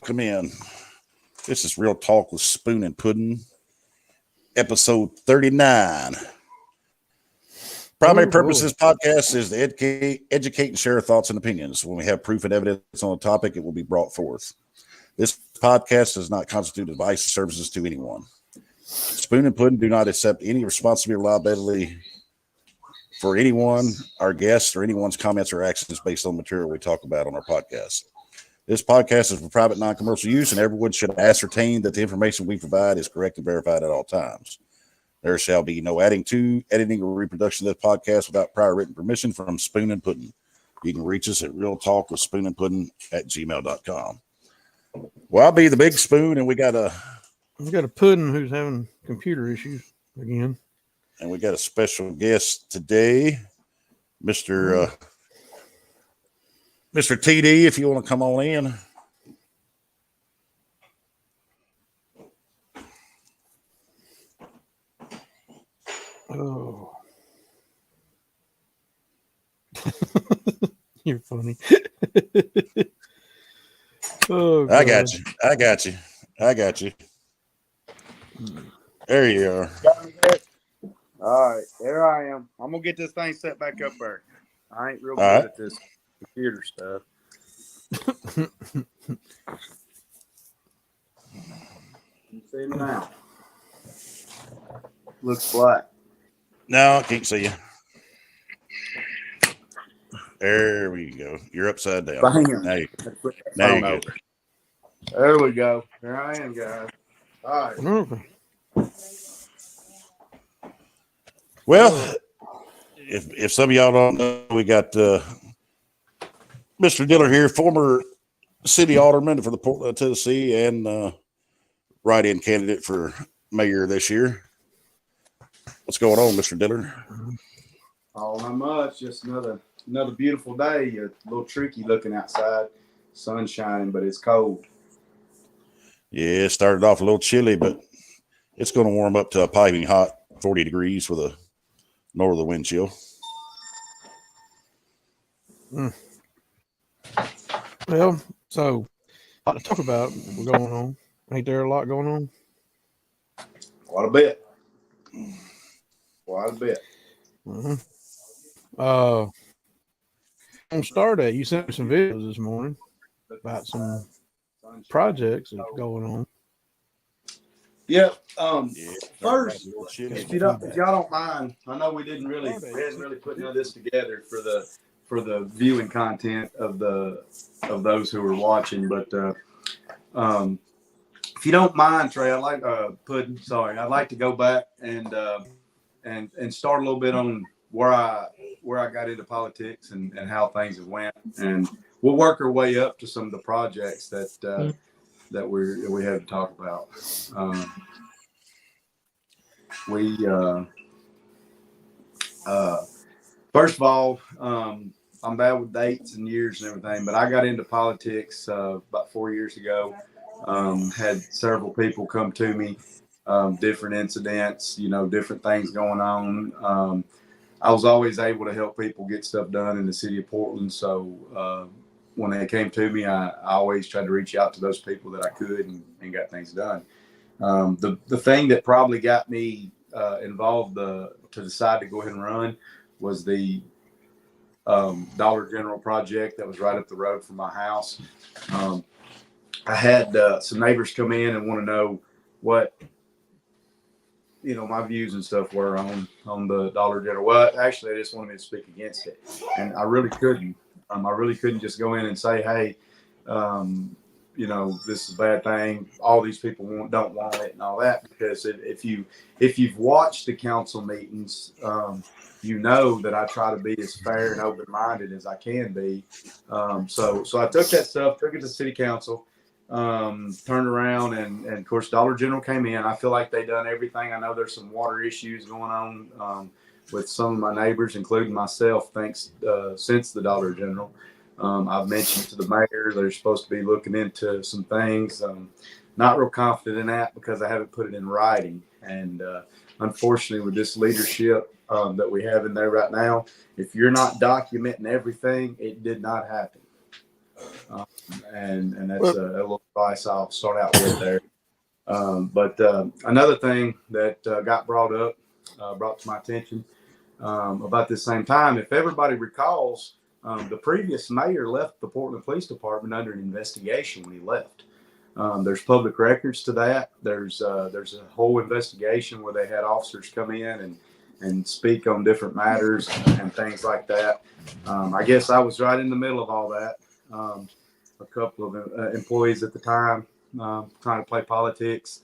welcome in. This is Real Talk with Spoon and Puddin, episode 39. Primary purpose of this podcast is to educate and share thoughts and opinions. When we have proof and evidence on a topic, it will be brought forth. This podcast does not constitute advice or services to anyone. Spoon and Puddin do not accept any responsibility or liability for anyone, our guests, or anyone's comments or actions based on material we talk about on our podcast. This podcast is for private, non-commercial use, and everyone should ascertain that the information we provide is correct and verified at all times. There shall be no adding to, editing, or reproduction of this podcast without prior written permission from Spoon and Puddin. You can reach us at realtalkwithspoonandpuddin@gmail.com. Well, I'll be the big spoon, and we got a Puddin who's having computer issues again. And we got a special guest today, Mr. TD, if you want to come on in. Oh. You're funny. Oh, I got you. There you are. All right, there I am. I'm gonna get this thing set back up there. I ain't real good at this computer stuff. You see me now? Looks black. No, I can't see you. There we go. You're upside down. Bam. Now you go. There we go. There I am, guys. All right. Okay. Well, if some of y'all don't know, we got Mr. Diller here, former city alderman for the Portland, Tennessee, and write-in candidate for mayor this year. What's going on, Mr. Diller? Oh, not much. Just another beautiful day. A little tricky looking outside. Sun shining, but it's cold. Yeah, it started off a little chilly, but it's going to warm up to a piping hot 40 degrees with a northerly wind chill. Well, so a lot to talk about going on. Ain't there a lot going on? Quite a bit. On Stardate, you sent me some videos this morning about some projects that's going on. Yep. First, if y'all don't mind, I know we hadn't really put none of this together for the viewing content of those who are watching, but if you don't mind, Trey, I'd like to go back and start a little bit on where I got into politics and how things have went, and we'll work our way up to some of the projects that we have to talk about. First of all, I'm bad with dates and years and everything, but I got into politics about 4 years ago. Had several people come to me, different incidents, different things going on. I was always able to help people get stuff done in the city of Portland. So when they came to me, I always tried to reach out to those people that I could and got things done. The thing that probably got me involved to decide to go ahead and run was the Dollar General project that was right up the road from my house. I had some neighbors come in and want to know what my views and stuff were on the Dollar General. Well, actually, they just wanted me to speak against it, and I really couldn't. I really couldn't just go in and say, hey, this is a bad thing. All these people don't want it and all that, because if you've watched the council meetings, you know that I try to be as fair and open-minded as I can be. So I took that stuff, took it to city council, turned around, and of course Dollar General came in. I feel like they done everything. I know there's some water issues going on with some of my neighbors, including myself, since the Dollar General. I've mentioned to the mayor they're supposed to be looking into some things. Not real confident in that because I haven't put it in writing. And unfortunately, with this leadership that we have in there right now, if you're not documenting everything, it did not happen. And that's a little advice I'll start out with there. But another thing that got brought to my attention about this same time, if everybody recalls, the previous mayor left the Portland Police Department under an investigation when he left. There's public records to that. There's a whole investigation where they had officers come in and speak on different matters and things like that. I guess I was right in the middle of all that. A couple of employees at the time trying to play politics.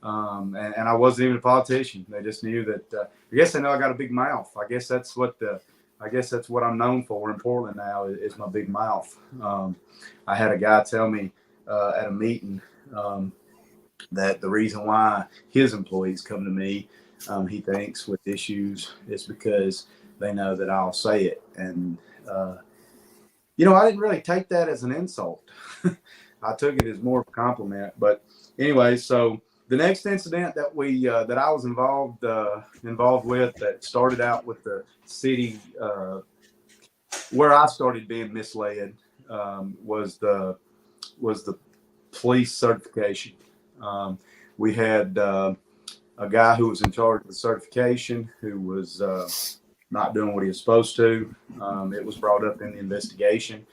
And I wasn't even a politician. They just knew that. I guess they know I got a big mouth. I guess that's what I'm known for in Portland now is my big mouth. I had a guy tell me at a meeting that the reason why his employees come to me, he thinks, with issues is because they know that I'll say it. And I didn't really take that as an insult. I took it as more of a compliment. But anyway, so the next incident that I was involved with that started out with the city, where I started being misled, was the police certification. We had a guy who was in charge of the certification who was not doing what he was supposed to. It was brought up in the investigation.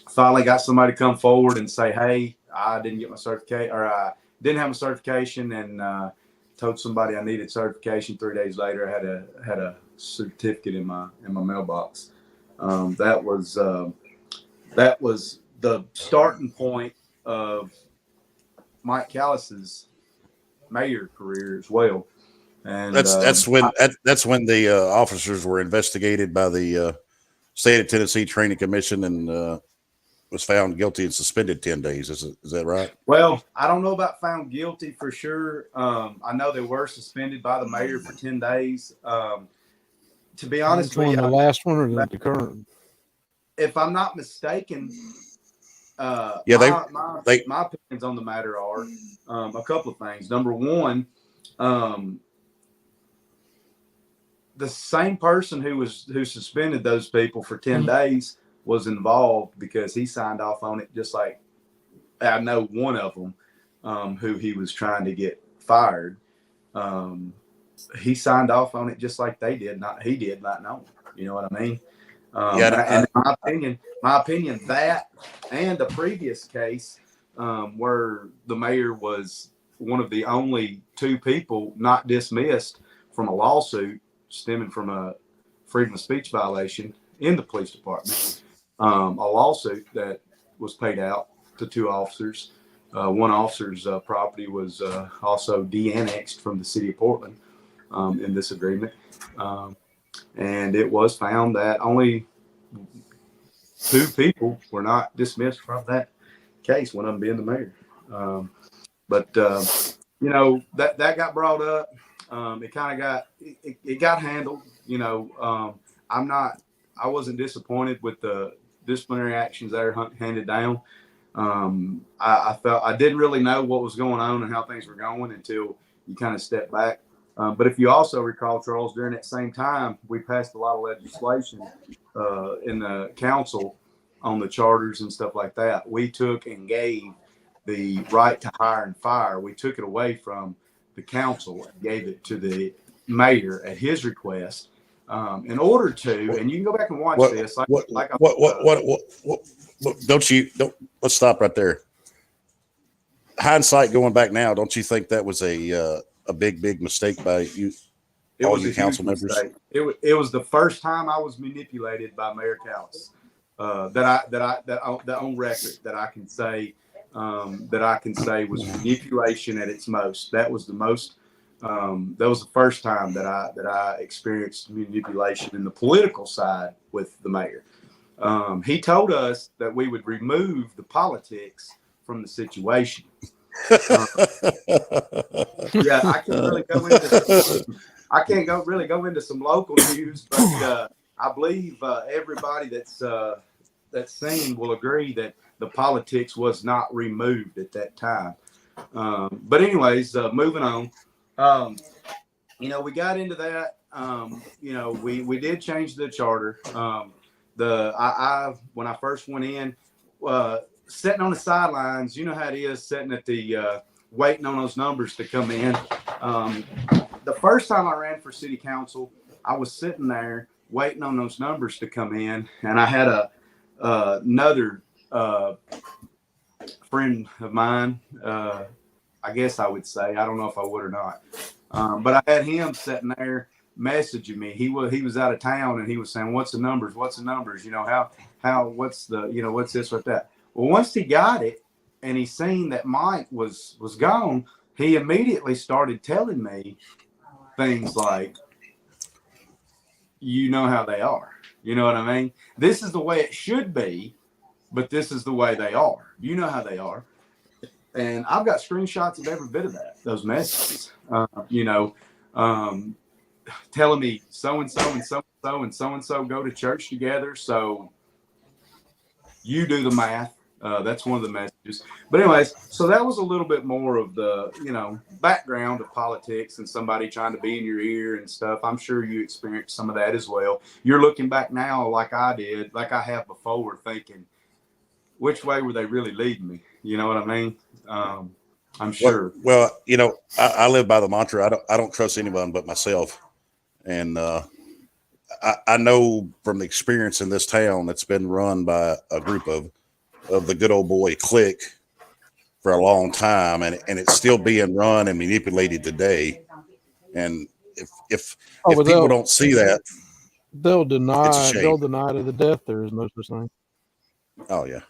Finally got somebody to come forward and say, hey, I didn't get my certificate, or I didn't have a certification, and told somebody I needed certification. 3 days later, I had a certificate in my mailbox. That was the starting point of Mike Callis's mayor career as well. And that's when the officers were investigated by the State of Tennessee Training Commission and was found guilty and suspended 10 days. Is that right? Well, I don't know about found guilty for sure. I know they were suspended by the mayor for 10 days. To be honest with you, the last one or the current? If I'm not mistaken, my opinions on the matter are a couple of things. Number one, the same person who suspended those people for 10 days was involved because he signed off on it, just like I know one of them who he was trying to get fired. He signed off on it just like they did. He did not know. You know what I mean? And in my opinion, that and the previous case where the mayor was one of the only two people not dismissed from a lawsuit stemming from a freedom of speech violation in the police department, a lawsuit that was paid out to two officers. One officer's property was also de-annexed from the city of Portland in this agreement. And it was found that only two people were not dismissed from that case, one of them being the mayor. But that got brought up. It kind of got handled. I wasn't disappointed with the disciplinary actions that are handed down. I felt I didn't really know what was going on and how things were going until you kind of step back. But if you also recall, Charles, during that same time, we passed a lot of legislation in the council on the charters and stuff like that. We took and gave the right to hire and fire. We took it away from the council and gave it to the mayor at his request in order to, and you can go back and watch this. Let's stop right there. Hindsight going back now, don't you think that was a big mistake by you? It was a council members. It was the first time I was manipulated by Mayor Callis. That on record that I can say was manipulation at its most. That was the most. That was the first time that I experienced manipulation in the political side with the mayor. He told us that we would remove the politics from the situation. Yeah, I can't really go into some local news, but I believe everybody that's seen will agree that the politics was not removed at that time. But anyways, moving on. We got into that. We did change the charter. When I first went in, sitting on the sidelines, you know how it is, sitting at the waiting on those numbers to come in. The first time I ran for city council, I was sitting there waiting on those numbers to come in, and I had another friend of mine. I guess I would say, I don't know if I would or not, but I had him sitting there messaging me. He was out of town, and he was saying, "What's the numbers? What's the numbers? You know what's the what's this, what that." Well, once he got it, and he seen that Mike was gone, he immediately started telling me things like, you know how they are. You know what I mean? This is the way it should be, but this is the way they are. You know how they are. And I've got screenshots of every bit of that, those messages, telling me so-and-so and so-and-so and so-and-so go to church together. So you do the math. That's one of the messages. But anyways, so that was a little bit more of the, background of politics and somebody trying to be in your ear and stuff. I'm sure you experienced some of that as well. You're looking back now like I did, like I have before, thinking, which way were they really leading me? You know what I mean? I'm sure. Well, I live by the mantra. I don't trust anyone but myself. And I know from the experience in this town that's been run by a group of the good old boy clique for a long time, and it's still being run and manipulated today. And if people don't see that, they'll deny it's a shame. They'll deny to the death there is no such thing. Oh yeah.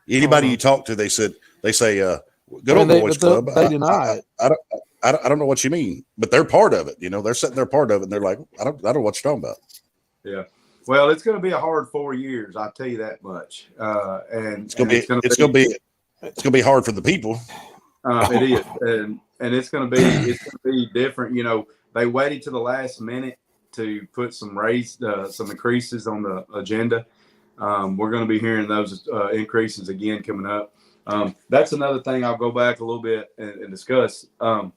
Anybody you talk to, they say good old boys club. They deny it. I don't know what you mean, but they're part of it. They're sitting there part of it, and they're like, I don't know what you're talking about. Yeah. Well, it's going to be a hard 4 years. I'll tell you that much. And it's going to be hard for the people. It is, and it's going to be different. They waited to the last minute to put some increases on the agenda. We're going to be hearing those increases again coming up. That's another thing I'll go back a little bit and discuss. I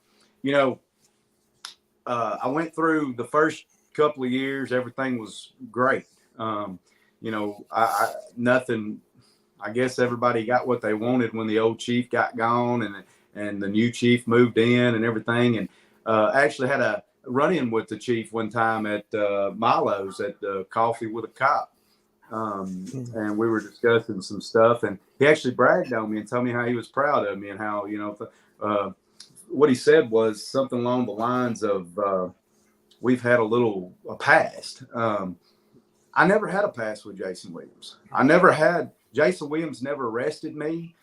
went through the first couple of years, everything was great. Nothing. I guess everybody got what they wanted when the old chief got gone and the new chief moved in and everything. And actually had a run-in with the chief one time at Milo's at the Coffee with a Cop. And we were discussing some stuff, and he actually bragged on me and told me how he was proud of me and how, what he said was something along the lines of, we've had a past. I never had a past with Jason Williams. Jason Williams never arrested me.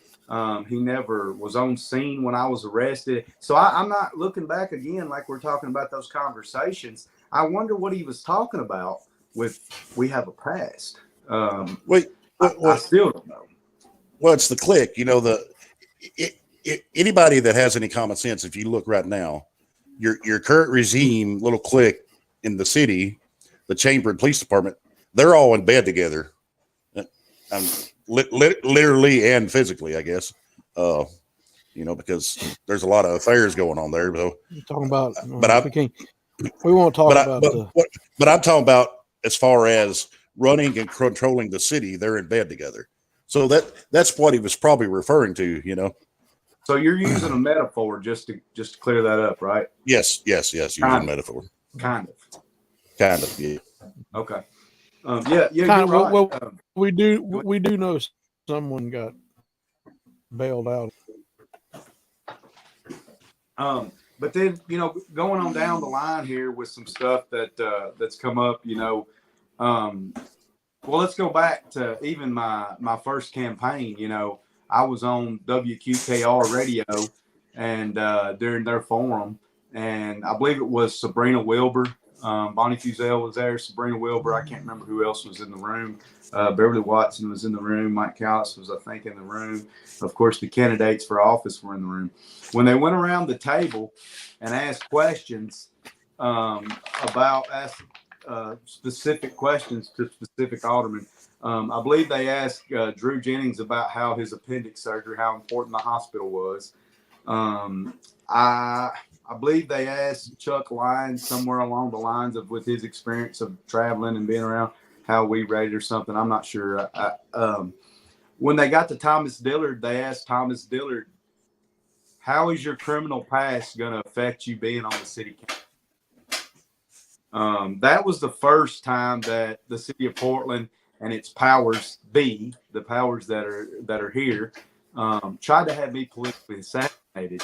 He never was on scene when I was arrested. So I'm not looking back again, like we're talking about those conversations. I wonder what he was talking about with, we have a past. I still don't know. Well, it's the clique, anybody that has any common sense. If you look right now, your current regime, little clique in the city, the chamber and police department, they're all in bed together, literally and physically, I guess. Because there's a lot of affairs going on there. So, you're talking about, we won't talk about. But I'm talking about as far as running and controlling the city, they're in bed together. So that's what he was probably referring to, So you're using a metaphor just to clear that up, right? Yes. Using a metaphor. Kind of, yeah. Okay. Yeah. You're right. Well, we do know someone got bailed out. But then, going on down the line here with some stuff that's come up, well, let's go back to even my first campaign. I was on WQKR radio and during their forum, and I believe it was Sabrina Wilbur. Bonnie Fusel was there, Sabrina Wilbur. I can't remember who else was in the room. Beverly Watson was in the room. Mike Callis was, I think, in the room. Of course, the candidates for office were in the room. When they went around the table and asked questions specific questions to specific aldermen, I believe they asked Drew Jennings about how his appendix surgery, how important the hospital was. I believe they asked Chuck Lyons somewhere along the lines of, with his experience of traveling and being around, how we rated or something. I'm not sure. when they got to Thomas Dillard, they asked Thomas Dillard, how is your criminal past going to affect you being on the city council? That was the first time that the city of Portland and its powers be, the powers that are here, tried to have me politically assassinated.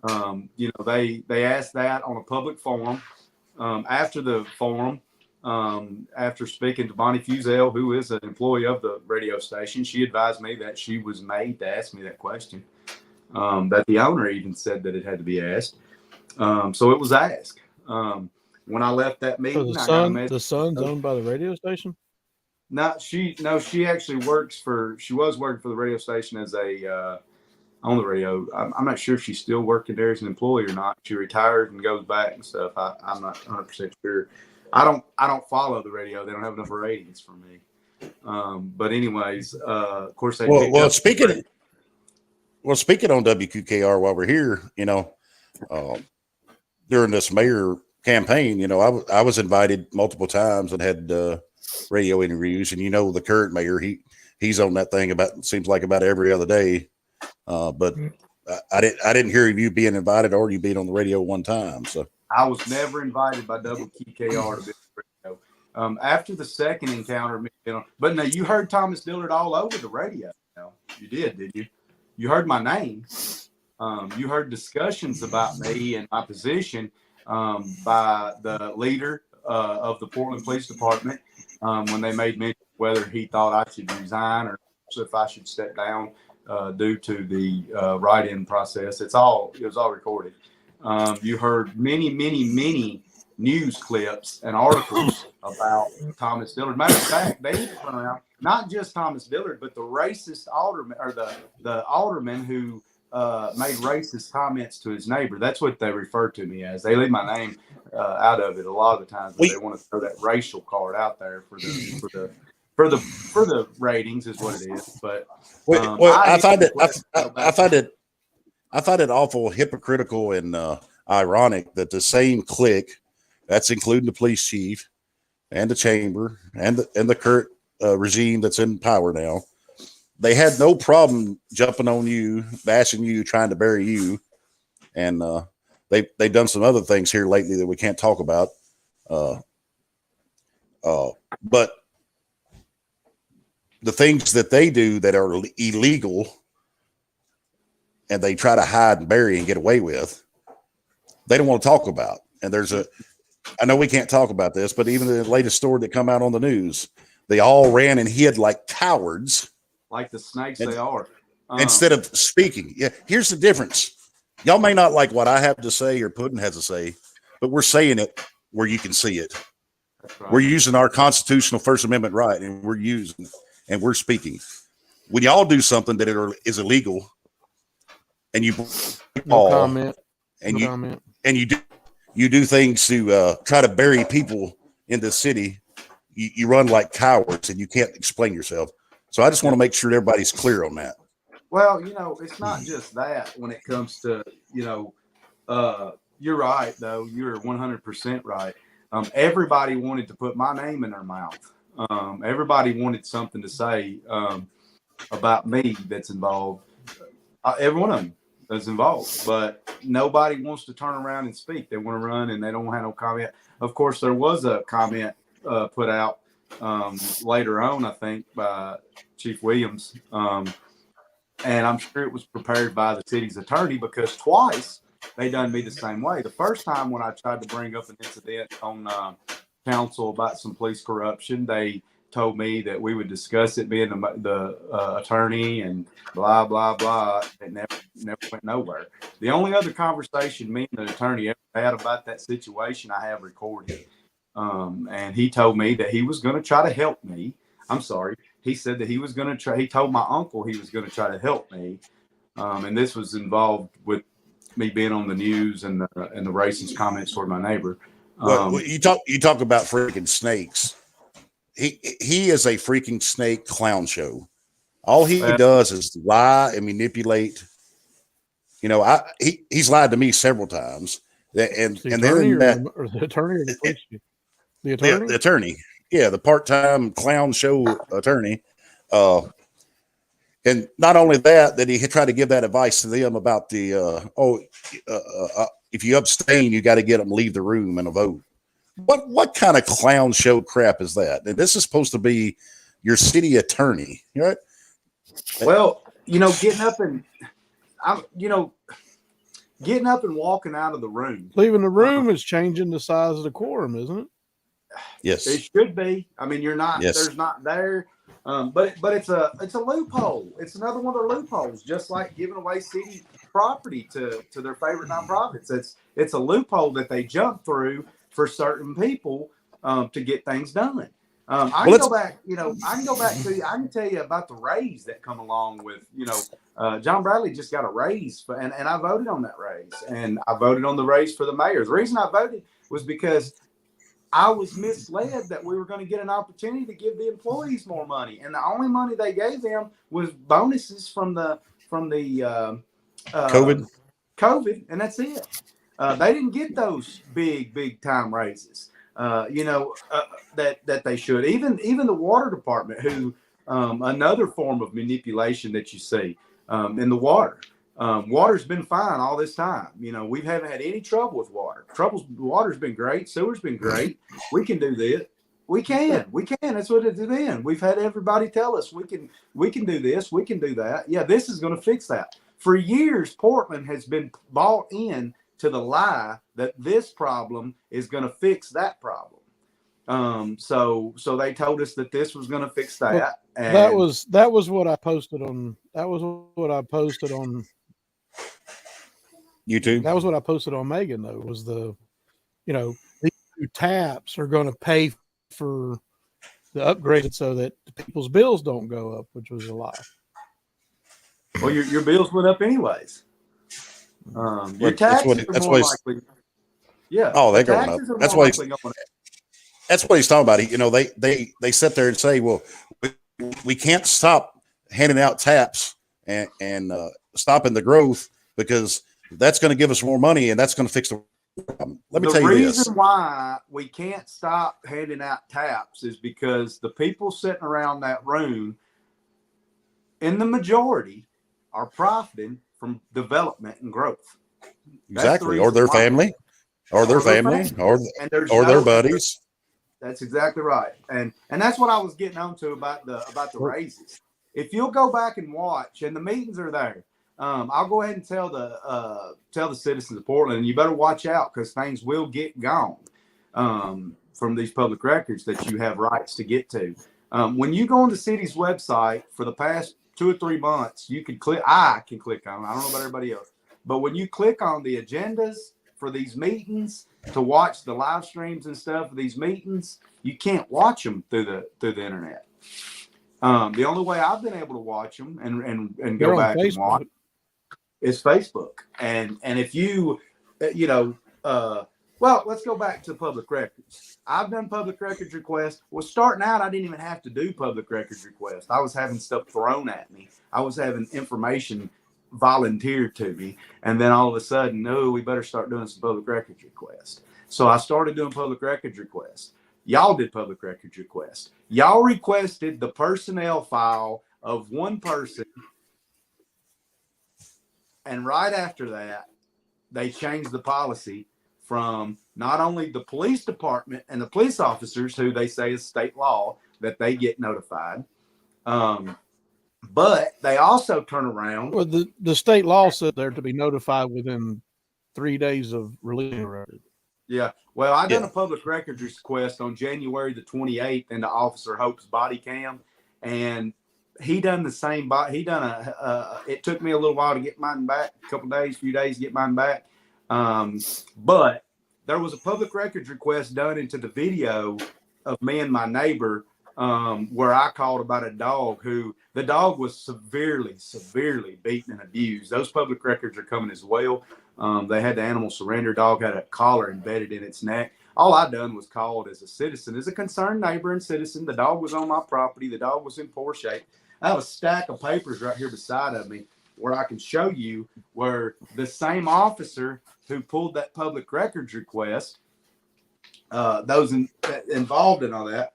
They asked that on a public forum. After the forum, after speaking to Bonnie Fusel, who is an employee of the radio station, she advised me that she was made to ask me that question. That the owner even said that it had to be asked. So it was asked. When I left that meeting, the Sun's owned by the radio station? She actually she was working for the radio station as on the radio. I'm not sure if she's still working there as an employee or not. She retired and goes back and stuff. I'm not 100% sure. I don't follow the radio. They don't have enough ratings for me. But anyways, of course they. Speaking on WQKR while we're here, during this mayor campaign, I was invited multiple times and had radio interviews, and the current mayor, he's on that thing seems like about every other day. But I didn't hear of you being invited or you being on the radio one time. So I was never invited by WQKR to be on the radio. After the second encounter, but no, you heard Thomas Dillard all over the radio. You did you? You heard my name. You heard discussions about me and my position by the leader of the Portland Police Department when they made mention whether he thought I should resign or if I should step down due to the write-in process. It was all recorded. You heard many news clips and articles about Thomas Dillard. Matter of fact, they even went around, not just Thomas Dillard, but the racist alderman or the alderman who made racist comments to his neighbor. That's what they refer to me as. They leave my name out of it a lot of the times. They want to throw that racial card out there for the ratings is what it is. But I find it awful hypocritical and ironic that the same clique, that's including the police chief and the chamber and the current regime that's in power now, they had no problem jumping on you, bashing you, trying to bury you, and they've done some other things here lately that we can't talk about. But the things that they do that are illegal and they try to hide and bury and get away with, they don't want to talk about. And I know we can't talk about this, but even the latest story that come out on the news, they all ran and hid like cowards. Like the snakes they are. Instead of speaking. Yeah, here's the difference. Y'all may not like what I have to say or Puddin has to say, but we're saying it where you can see it. Right. We're using our constitutional First Amendment right, and we're speaking. When y'all do something that is illegal, and you comment, and you do things to try to bury people in the city, you run like cowards and you can't explain yourself. So I just want to make sure everybody's clear on that. Well, it's not just that when it comes to, you're right, though. You're 100% right. Everybody wanted to put my name in their mouth. Everybody wanted something to say about me that's involved. Every one of them is involved, but nobody wants to turn around and speak. They want to run and they don't have no comment. Of course, there was a comment put out later on, I think, by Chief Williams. And I'm sure it was prepared by the city's attorney because twice they done me the same way. The first time when I tried to bring up an incident on council about some police corruption, they told me that we would discuss it being the attorney and blah, blah, blah. It never went nowhere. The only other conversation me and the attorney ever had about that situation I have recorded. And he told me that he was going to try to help me. I'm sorry. He said that he was going to try. He told my uncle he was going to try to help me. And this was involved with me being on the news and the racist comments toward my neighbor. You talk about freaking snakes. He is a freaking snake clown show. All he does is lie and manipulate. He's lied to me several times. And then the attorney or the police chief? The attorney? The attorney. Yeah, the part-time clown show attorney. And not only that, that he had tried to give that advice to them about the, if you abstain, you got to get them to leave the room and a vote. What kind of clown show crap is that? And this is supposed to be your city attorney, right? Well, getting up and walking out of the room. Leaving the room is changing the size of the quorum, isn't it? Yes. It should be. I mean, you're not. Yes. There's not there. But it's a loophole. It's another one of their loopholes. Just like giving away city property to their favorite nonprofits. It's a loophole that they jump through for certain people to get things done. I can go back. I can tell you about the raise that come along with. John Bradley just got a raise, and I voted on that raise, and I voted on the raise for the mayor. The reason I voted was because I was misled that we were going to get an opportunity to give the employees more money, and the only money they gave them was bonuses from the COVID, and that's it. They didn't get those big time raises, that they should. Even the water department, who another form of manipulation that you see in the water. Water's been fine all this time. We haven't had any trouble with water. Water's been great. Sewer's been great. We can do this. We can. That's what it's been. We've had everybody tell us we can do this. We can do that. Yeah, this is going to fix that. For years, Portland has been bought in to the lie that this problem is going to fix that problem. So they told us that this was going to fix that. Well, and that was what I posted on. That was what I posted on YouTube. That was what I posted on Megan, though, was these new taps are going to pay for the upgrade so that people's bills don't go up, which was a lie. Well, your bills went up anyways. Your taxes are more likely. Yeah. Oh, they're going up. That's why. That's what he's talking about. They sit there and say, "Well, we can't stop handing out taps and stopping the growth because that's going to give us more money and that's going to fix the problem." Let me tell you this. The reason why we can't stop handing out taps is because the people sitting around that room, in the majority, are profiting from development and growth. Exactly. Or their family, or their buddies. That's exactly right. And that's what I was getting on to about the raises. If you'll go back and watch, and the meetings are there, I'll go ahead and tell the citizens of Portland, and you better watch out because things will get gone from these public records that you have rights to get to. When you go on the city's website for the past 2 or 3 months, you can click. I can click on. I don't know about everybody else, but when you click on the agendas for these meetings to watch the live streams and stuff of these meetings, you can't watch them through the internet. The only way I've been able to watch them and go back and watch is Facebook. And if you, well, let's go back to public records. I've done public records requests. Well, starting out, I didn't even have to do public records requests. I was having stuff thrown at me. I was having information volunteered to me. And then all of a sudden, no, we better start doing some public records requests. So I started doing public records requests. Y'all did public records requests. Y'all requested the personnel file of one person. And right after that, they changed the policy from not only the police department and the police officers, who they say is state law, that they get notified. But they also turn around. Well, the state law said they're to be notified within 3 days of releasing a record. Yeah. Well, I done a public records request on January the 28th into Officer Hope's body cam, and he done the same. It took me a little while to get mine back, few days to get mine back. But there was a public records request done into the video of me and my neighbor, where I called about a dog who the dog was severely beaten and abused. Those public records are coming as well. They had the animal surrender. Dog had a collar embedded in its neck. All I done was called as a citizen, as a concerned neighbor and citizen. The dog was on my property. The dog was in poor shape. I have a stack of papers right here beside of me where I can show you where the same officer who pulled that public records request, those involved in all that,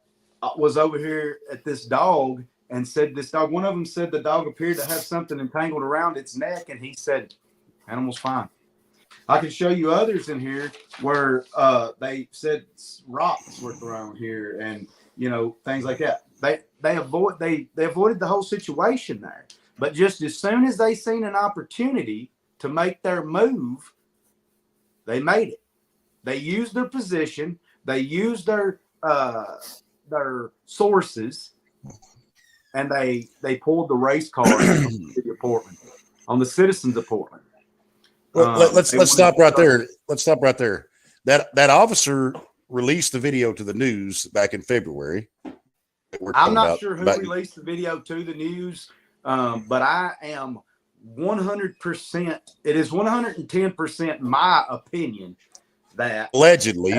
was over here at this dog and said this dog. One of them said the dog appeared to have something entangled around its neck, and he said, "Animal's fine." I can show you others in here where they said rocks were thrown here, and things like that. They avoided the whole situation there. But just as soon as they seen an opportunity to make their move, they made it. They used their position. They used their sources, and they pulled the race card on the city of Portland, on the citizens of Portland. Well, let's stop right there. Let's stop right there. That officer released the video to the news back in February. I'm not sure who released the video to the news, but I am 100%. It is 110% my opinion that allegedly.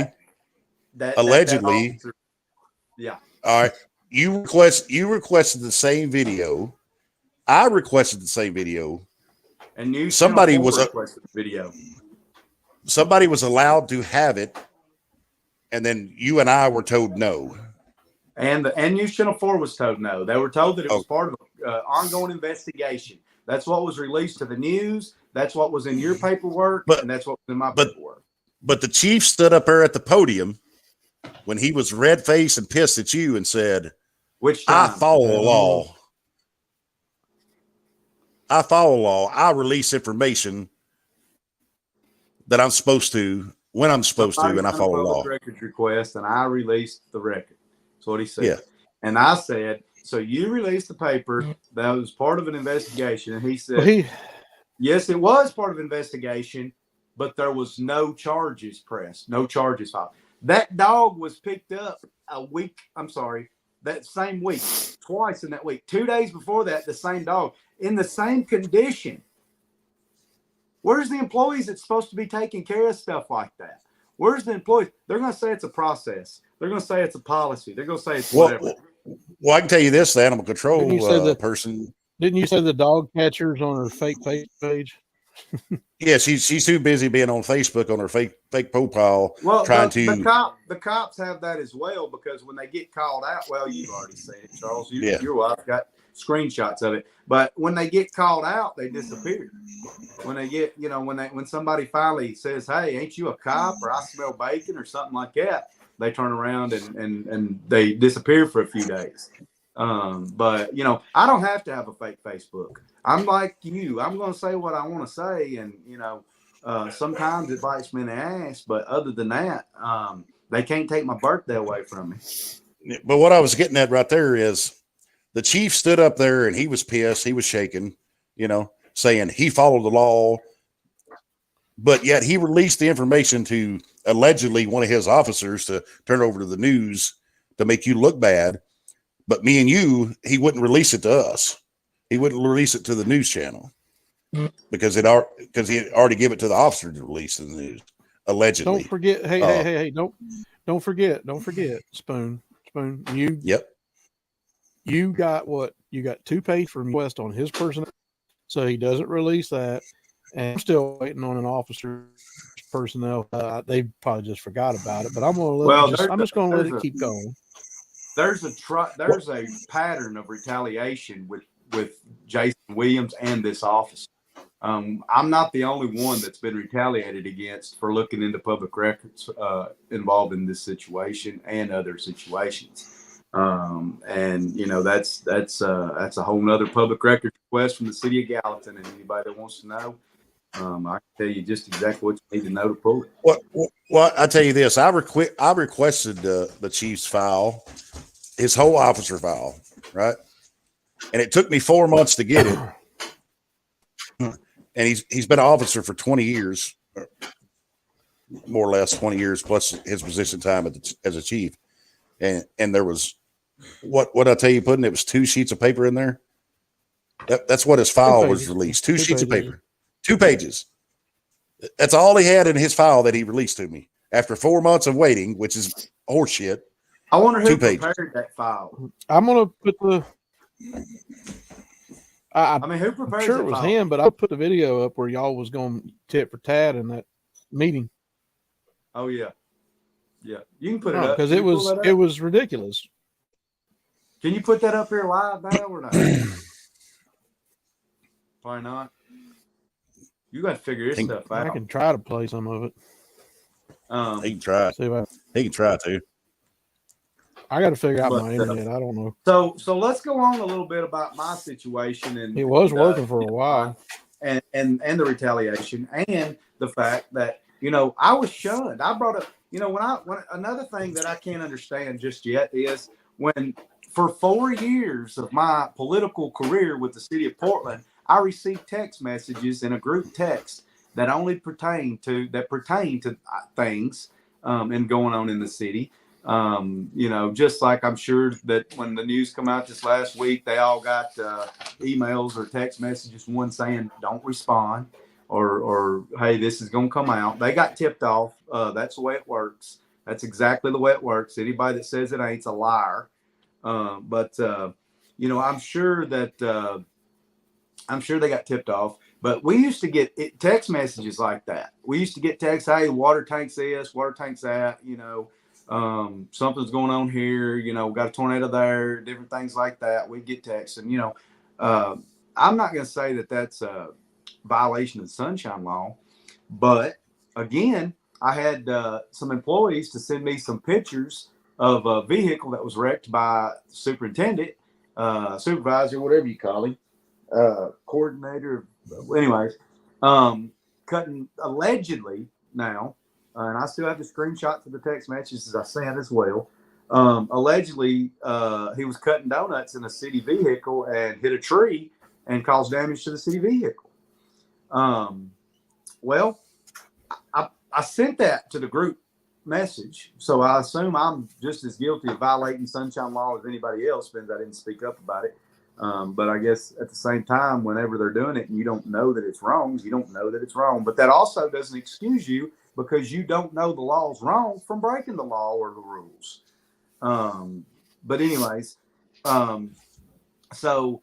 Officer, yeah. All right. You requested the same video. I requested the same video. And somebody was requested the video. Somebody was allowed to have it, and then you and I were told no. And News Channel 4 was told no. They were told that it was part of an ongoing investigation. That's what was released to the news. That's what was in your paperwork, and that's what was in my paperwork. But the chief stood up there at the podium when he was red-faced and pissed at you and said, I follow the law. I follow law. I release information that I'm supposed to, when I'm supposed to, and I follow law. Records request, and I released the record. That's what he said. Yeah. And I said, so you released the paper that was part of an investigation. And he said, yes, it was part of an investigation, but there was no charges pressed, no charges filed. That dog was picked up that same week, twice in that week. 2 days before that, the same dog in the same condition. Where's the employees that's supposed to be taking care of stuff like that? Where's the employees? They're going to say it's a process. They're going to say it's a policy. They're going to say it's whatever. Well, I can tell you this: the animal control person. Didn't you say the dog catcher's on her fake page? Yeah, she's too busy being on Facebook on her fake profile. Well, the cops have that as well, because when they get called out, well, you've already seen it, Charles. Your wife got screenshots of it. But when they get called out, they disappear. When they get, when somebody finally says, "Hey, ain't you a cop?" or "I smell bacon," or something like that, they turn around and they disappear for a few days. But I don't have to have a fake Facebook. I'm like you. I'm going to say what I want to say, and sometimes it bites me in the ass. But other than that, they can't take my birthday away from me. But what I was getting at right there is the chief stood up there and he was pissed. He was shaking, saying he followed the law. But yet he released the information to allegedly one of his officers to turn over to the news to make you look bad. But me and you, he wouldn't release it to us. He wouldn't release it to the news channel because he already gave it to the officer to release to the news, allegedly. Don't forget. Hey, don't forget, Spoon. You got what? You got 2 paid from West on his personnel, so he doesn't release that. And I'm still waiting on an officer personnel. They probably just forgot about it, but I'm just going to let it keep going. There's a pattern of retaliation with Jason Williams and this officer. I'm not the only one that's been retaliated against for looking into public records involved in this situation and other situations. And that's a whole nother public record request from the city of Gallatin. And anybody that wants to know, I can tell you just exactly what you need to know to pull it. Well, I tell you this: I requested the chief's file, his whole officer file, right? And it took me 4 months to get it. And he's been an officer for 20 years, more or less 20 years, plus his position time as a chief. And there was what I tell you, Puddin', it was 2 sheets of paper in there. That's what his file was released. 2 sheets of paper, 2 pages. That's all he had in his file that he released to me after 4 months of waiting, which is horseshit. I wonder who prepared that file. I'm gonna put the. Who prepared? I'm sure it was him, but I'll put the video up where y'all was going tit for tat in that meeting. Oh yeah, you can put it up because it was ridiculous. Can you put that up here live now or not? Probably not. You got to figure this stuff out. I can try to play some of it. He can try. See if I He can try to. got to figure out my internet. I don't know. So let's go on a little bit about my situation, and It was working for a while, and the retaliation, and the fact that I was shunned. I brought up when another thing that I can't understand just yet is when for 4 years of my political career with the city of Portland, I received text messages in a group text that only pertain to things and going on in the city. Just like I'm sure that when the news come out this last week, they all got emails or text messages, one saying don't respond or hey, this is going to come out. They got tipped off. That's the way it works. That's exactly the way it works. Anybody that says it ain't's a liar. But I'm sure that I'm sure they got tipped off. But we used to get text messages like that. We used to get texts, hey, water tank's this, water tank's that, something's going on here, got a tornado there, different things like that. We get texts. And, I'm not going to say that that's a violation of the Sunshine Law. But, again, I had some employees to send me some pictures of a vehicle that was wrecked by superintendent, supervisor, whatever you call him, coordinator. Anyways, cutting allegedly now, and I still have the screenshots of the text messages I sent as well. Allegedly, he was cutting donuts in a city vehicle and hit a tree and caused damage to the city vehicle. Well, I sent that to the group message, so I assume I'm just as guilty of violating Sunshine Law as anybody else, since I didn't speak up about it. But I guess at the same time, whenever they're doing it and you don't know that it's wrong, you don't know that it's wrong. But that also doesn't excuse you because you don't know the law's wrong from breaking the law or the rules. But anyways, so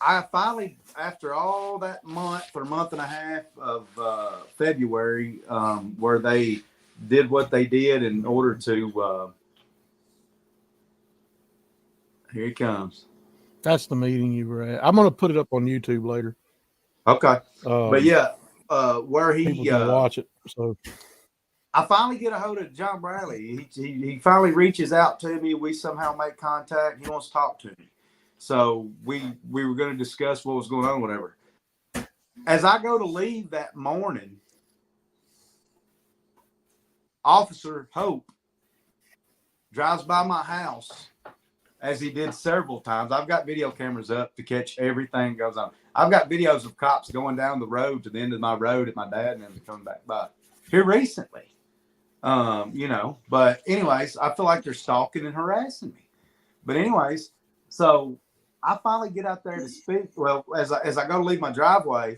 I finally, after all that month or month and a half of February, where they did what they did in order to, here it comes. That's the meeting you were at. I'm going to put it up on YouTube later. Okay. But yeah, where people can watch it. So I finally get a hold of John Bradley. He finally reaches out to me. We somehow make contact. He wants to talk to me. So we were going to discuss what was going on, whatever. As I go to leave that morning, Officer Hope drives by my house, as he did several times. I've got video cameras up to catch everything that goes on. I've got videos of cops going down the road to the end of my road at my dad and them coming back by here recently. But anyways, I feel like they're stalking and harassing me. But anyways, so I finally get out there to speak. Well, as I go to leave my driveway,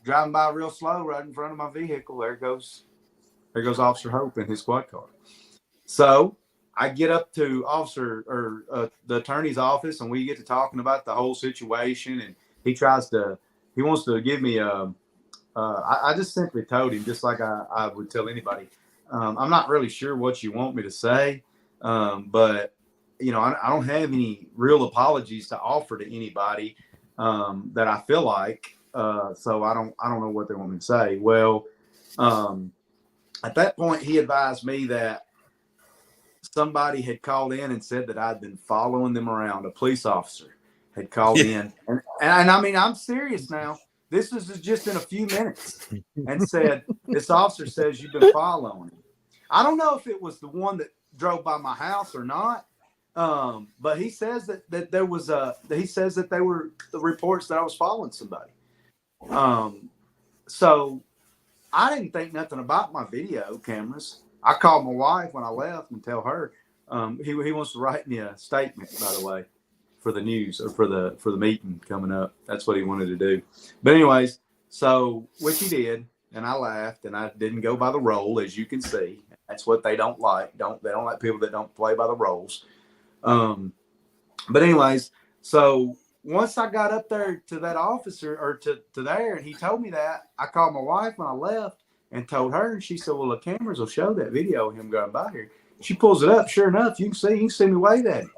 driving by real slow right in front of my vehicle, there goes Officer Hope in his squad car. So I get up to the attorney's office, and we get to talking about the whole situation. And he wants to give me I just simply told him, just like I would tell anybody, I'm not really sure what you want me to say, but I don't have any real apologies to offer to anybody that I feel like. So I don't know what they want me to say. Well, at that point, he advised me that somebody had called in and said that I'd been following them around. A police officer had called in. And I mean, I'm serious now. This was just in a few minutes and said, this officer says you've been following him. I don't know if it was the one that drove by my house or not. But he says that there was he says that they were the reports that I was following somebody. So I didn't think nothing about my video cameras. I called my wife when I left and tell her, he wants to write me a statement, by the way, for the news or for the meeting coming up. That's what he wanted to do. But anyways, so which he did, and I laughed, and I didn't go by the role, as you can see. That's what they don't like. They don't like people that don't play by the roles. But anyways, so once I got up there to that officer or to there, and he told me that, I called my wife when I left and told her, and she said, well, the cameras will show that video of him going by here. She pulls it up. Sure enough, you can see me wave at him.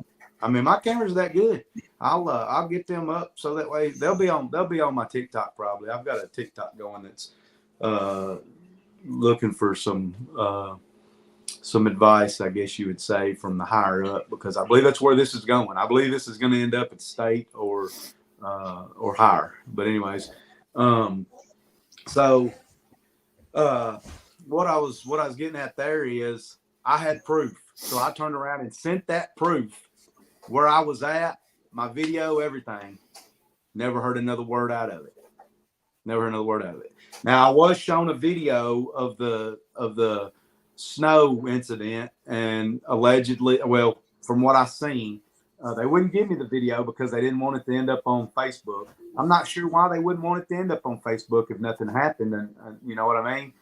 I mean, my cameras are that good. I'll get them up so that way they'll be on my TikTok probably. I've got a TikTok going that's looking for some advice, I guess you would say, from the higher up, because I believe that's where this is going. I believe this is going to end up at state or higher. But anyways, so what I was getting at there is I had proof, so I turned around and sent that proof where I was at, my video, everything. Never heard another word out of it. Never heard another word out of it. Now I was shown a video of the snow incident, and allegedly, well, from what I seen, they wouldn't give me the video because they didn't want it to end up on Facebook. I'm not sure why they wouldn't want it to end up on Facebook if nothing happened, and you know what I mean.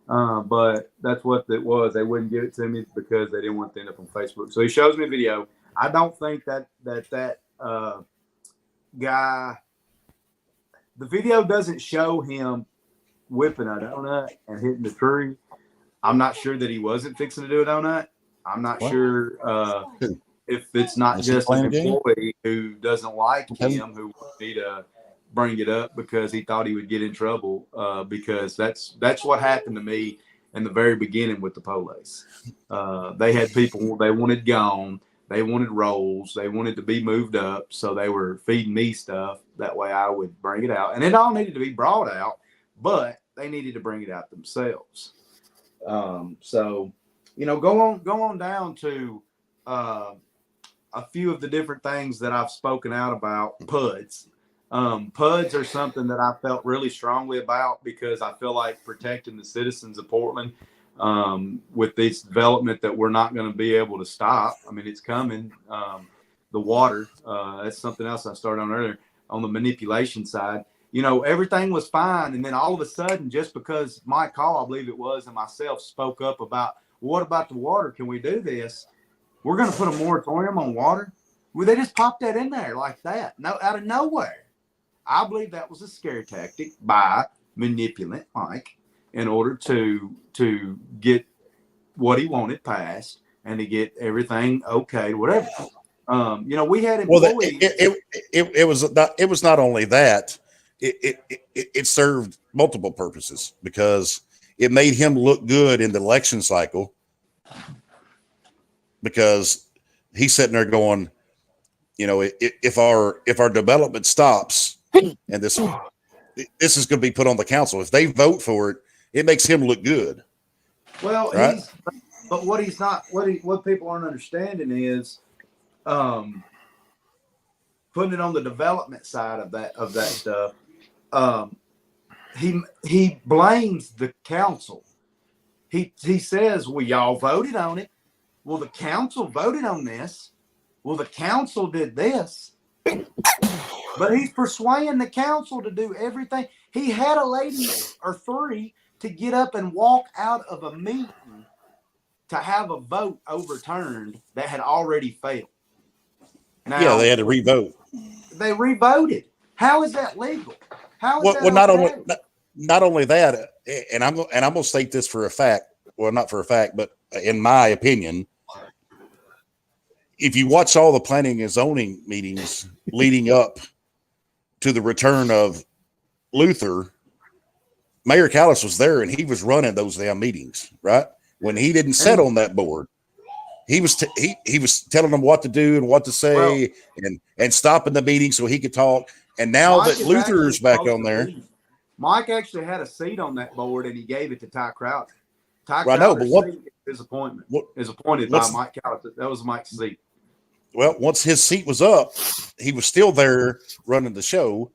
But that's what it was. They wouldn't give it to me because they didn't want it to end up on Facebook. So he shows me a video. I don't think that guy. The video doesn't show him whipping a donut and hitting the tree. I'm not sure that he wasn't fixing to do a donut. I'm not sure if it's not just an employee who doesn't like him, who wanted me to bring it up because he thought he would get in trouble. Because that's what happened to me in the very beginning with the police. They had people they wanted gone. They wanted rolls. They wanted to be moved up. So they were feeding me stuff. That way I would bring it out. And it all needed to be brought out, but they needed to bring it out themselves. So, you know, go on down to a few of the different things that I've spoken out about. PUDs. PUDs are something that I felt really strongly about because I feel like protecting the citizens of Portland with this development that we're not going to be able to stop. I mean, it's coming. The water, that's something else I started on earlier on the manipulation side. You know, everything was fine. And then all of a sudden, just because Mike Hall, I believe it was, and myself spoke up about, what about the water? Can we do this? We're going to put a moratorium on water. Well, they just popped that in there like that, out of nowhere. I believe that was a scare tactic by manipulant Mike in order to get what he wanted passed and to get everything okay, whatever. You know, we had employees. Well, it was not only that. It served multiple purposes because it made him look good in the election cycle, because he's sitting there going, you know, if our development stops and this is going to be put on the council, if they vote for it, it makes him look good. Well, right? But what he's not, what people aren't understanding is, putting it on the development side of that stuff. He blames the council. He says, well, y'all voted on it. Well, the council voted on this. Well, the council did this. But he's persuading the council to do everything. He had a lady or three to get up and walk out of a meeting to have a vote overturned that had already failed. Now, yeah, they had to revote. They revoted. How is that legal? How is that okay? Not only that, and I'm going to state this for a fact. Well, not for a fact, but in my opinion, if you watch all the planning and zoning meetings leading up to the return of Luther, Mayor Callis was there and he was running those damn meetings, right? When he didn't sit on that board, he was he was telling them what to do and what to say, and stopping the meeting so he could talk. And now Mike that Luther is back on there, Mike actually had a seat on that board and he gave it to Ty Crowder. Ty Crowder's I know, but his appointment is appointed by Mike Callis. That was Mike's seat. Well, once his seat was up, he was still there running the show.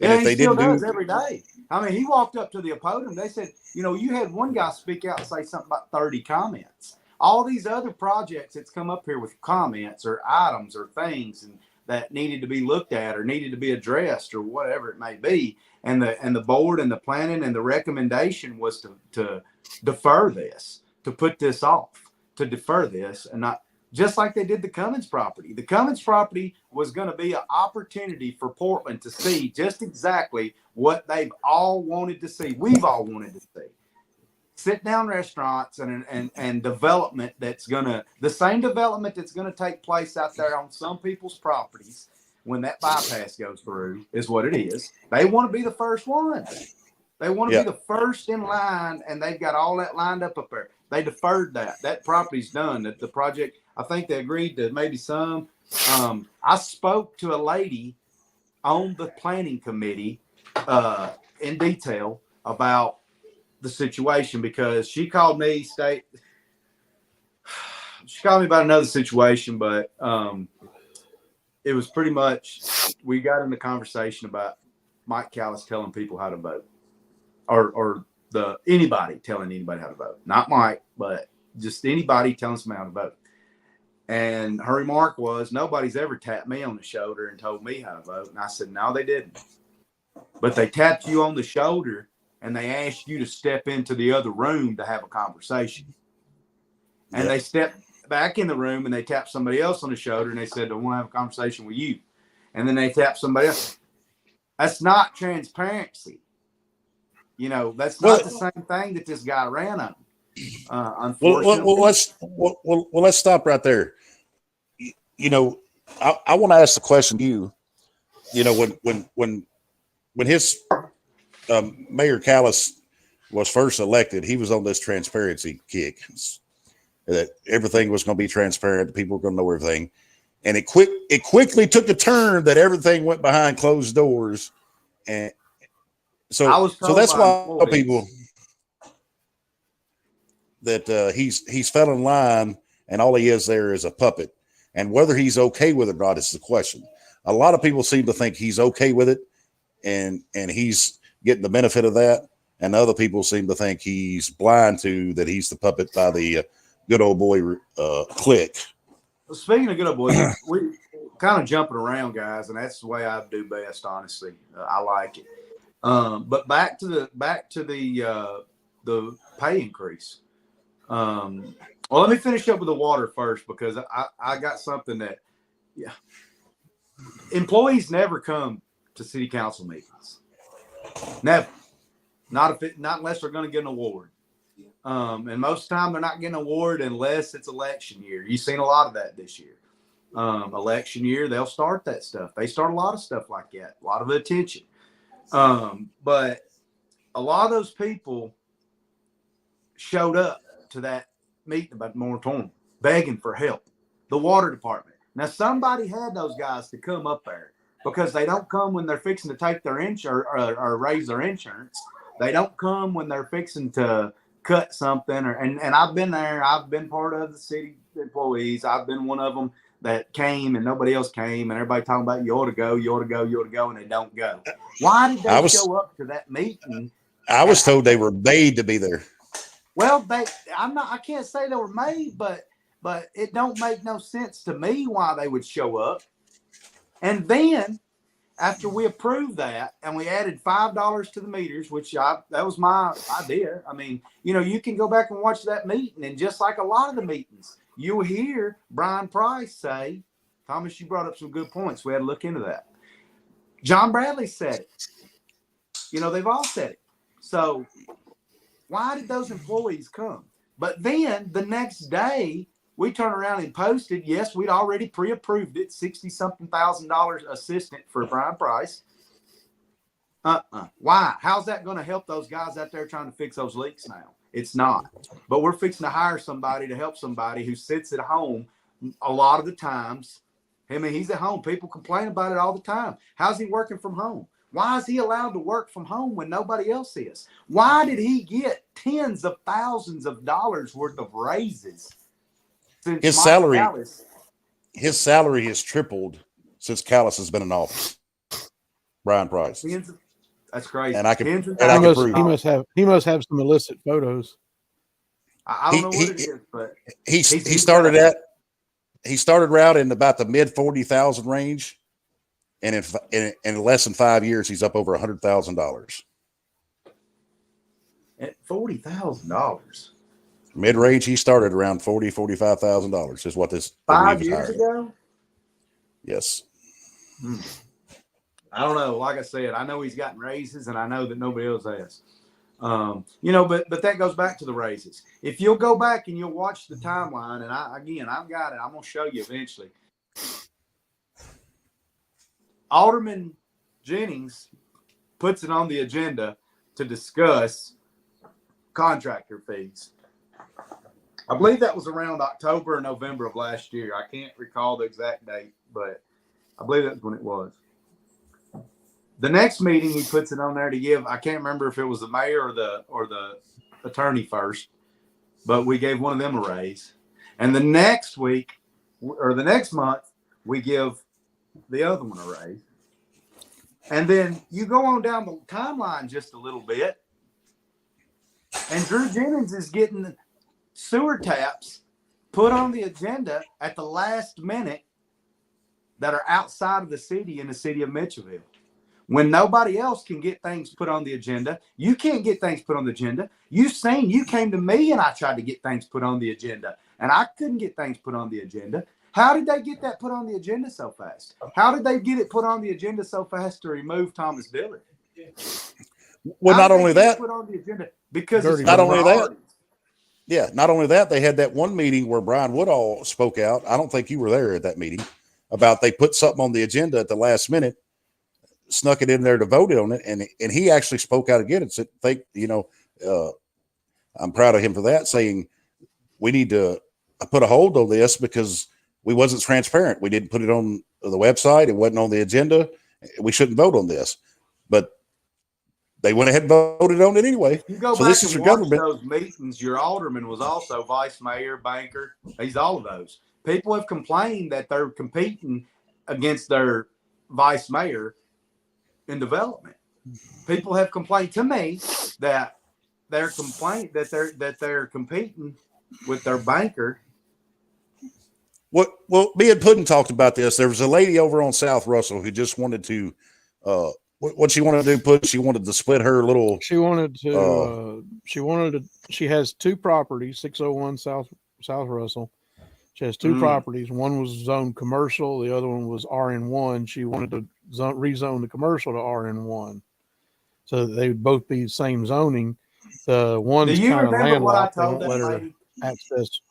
And Yeah, if they he still didn't does every day. I mean, he walked up to the podium. They said, you know, you had one guy speak out and say something about 30 comments. All these other projects that's come up here with comments or items or things and that needed to be looked at or needed to be addressed or whatever it may be. And the board and the planning and the recommendation was to defer this, to put this off, to defer this, and not just like they did the Cummins property. The Cummins property was going to be an opportunity for Portland to see just exactly what they've all wanted to see. We've all wanted to see. sit down restaurants and development the same development that's gonna take place out there on some people's properties when that bypass goes through is what it is. They want to be the first ones. They want to be the first in line, and they've got all that lined up there. They deferred that. That property's done. That the project, I think they agreed to maybe some. I spoke to a lady on the planning committee in detail about the situation because she called me about another situation, but it was pretty much we got in the conversation about Mike Callis telling people how to vote, or anybody telling anybody how to vote, not Mike, but just anybody telling somebody how to vote. And her remark was, nobody's ever tapped me on the shoulder and told me how to vote. And I said, no, they didn't. But they tapped you on the shoulder and they asked you to step into the other room to have a conversation. And they stepped back in the room and they tapped somebody else on the shoulder and they said, I want to have a conversation with you. And then they tapped somebody else. That's not transparency. You know, that's not the same thing that this guy ran on. Unfortunately. Let's stop right there. You know, I want to ask the question to you. You know, when his Mayor Callis was first elected, he was on this transparency kick that everything was going to be transparent. People were going to know everything, and it quickly took a turn that everything went behind closed doors, and so that's why people that he's fell in line, and all he is there is a puppet. And whether he's okay with it or not is the question. A lot of people seem to think he's okay with it, and he's getting the benefit of that. And other people seem to think he's blind to that he's the puppet by the good old boy clique. Speaking of good old boys, we kind of jumping around, guys, and that's the way I do best. Honestly, I like it. But back to the pay increase. Well, let me finish up with the water first because I got something that, employees never come to city council meetings. Never. Not unless they're going to get an award. And most of the time they're not getting an award unless it's election year. You've seen a lot of that this year. Election year, they'll start that stuff. They start a lot of stuff like that, a lot of attention. But a lot of those people showed up to that meeting about the moratorium, begging for help. The water department. Now, somebody had those guys to come up there because they don't come when they're fixing to take their insurance or raise their insurance. They don't come when they're fixing to cut something. And I've been there. I've been part of the city employees. I've been one of them that came and nobody else came. And everybody talking about you ought to go, you ought to go, you ought to go, and they don't go. Why did they show up to that meeting? I was told they were made to be there. Well, I can't say they were made, but it don't make no sense to me why they would show up. And then after we approved that and we added $5 to the meters, which that was my idea. I mean, you know, you can go back and watch that meeting, and just like a lot of the meetings, you'll hear Brian Price say, Thomas, you brought up some good points. We had to look into that. John Bradley said it. You know, they've all said it. So why did those employees come? But then the next day, we turned around and posted, yes, we'd already pre-approved it, $60-something thousand assistant for Brian Price. Why? How's that going to help those guys out there trying to fix those leaks now? It's not. But we're fixing to hire somebody to help somebody who sits at home a lot of the times. I mean, he's at home. People complain about it all the time. How's he working from home? Why is he allowed to work from home when nobody else is? Why did he get tens of thousands of dollars worth of raises? His salary has tripled since Callis has been in office. Brian Price. That's crazy. And I can prove he must have some illicit photos. I don't know what it is, but he started out in about the mid 40,000 range. And in less than 5 years, he's up over $100,000. At $40,000. Mid range, he started around $45,000. Is what this 5 years ago. Yes. I don't know. Like I said, I know he's gotten raises, and I know that nobody else has. But that goes back to the raises. If you'll go back and you'll watch the timeline, and I've got it. I'm gonna show you eventually. Alderman Jennings puts it on the agenda to discuss contractor fees. I believe that was around October or November of last year. I can't recall the exact date, but I believe that's when it was. The next meeting, he puts it on there to give. I can't remember if it was the mayor or the attorney first, but we gave one of them a raise. And the next week or the next month, we give the other one a raise. And then you go on down the timeline just a little bit, and Drew Jennings is getting sewer taps put on the agenda at the last minute that are outside of the city in the city of Mitchellville. When nobody else can get things put on the agenda, you can't get things put on the agenda. You came to me and I tried to get things put on the agenda, and I couldn't get things put on the agenda. How did they get that put on the agenda so fast? How did they get it put on the agenda so fast to remove Thomas Dillard? Well, not only that, put on the agenda because Dirty it's not only that, priorities. yeah, not only that, they had that one meeting where Brian Woodall spoke out. I don't think you were there at that meeting about they put something on the agenda at the last minute, snuck it in there to vote on it, and he actually spoke out again and said, I'm proud of him for that, saying we need to put a hold on this because we wasn't transparent. We didn't put it on the website. It wasn't on the agenda. We shouldn't vote on this. But they went ahead and voted on it anyway. You go so back this is and your watch government. Those meetings. Your alderman was also vice mayor, banker. He's all of those. People have complained that they're competing against their vice mayor in development. People have complained to me that they're competing with their banker. Well, me and Puddin talked about this. There was a lady over on South Russell who just wanted to, what she wanted to do, Puddin, she wanted to split her little. She has two properties, 601 South Russell. She has two properties. One was zoned commercial. The other one was RN1. She wanted to rezone the commercial to RN1. So they would both be the same zoning. The one's kind of landlocked. They won't let her access.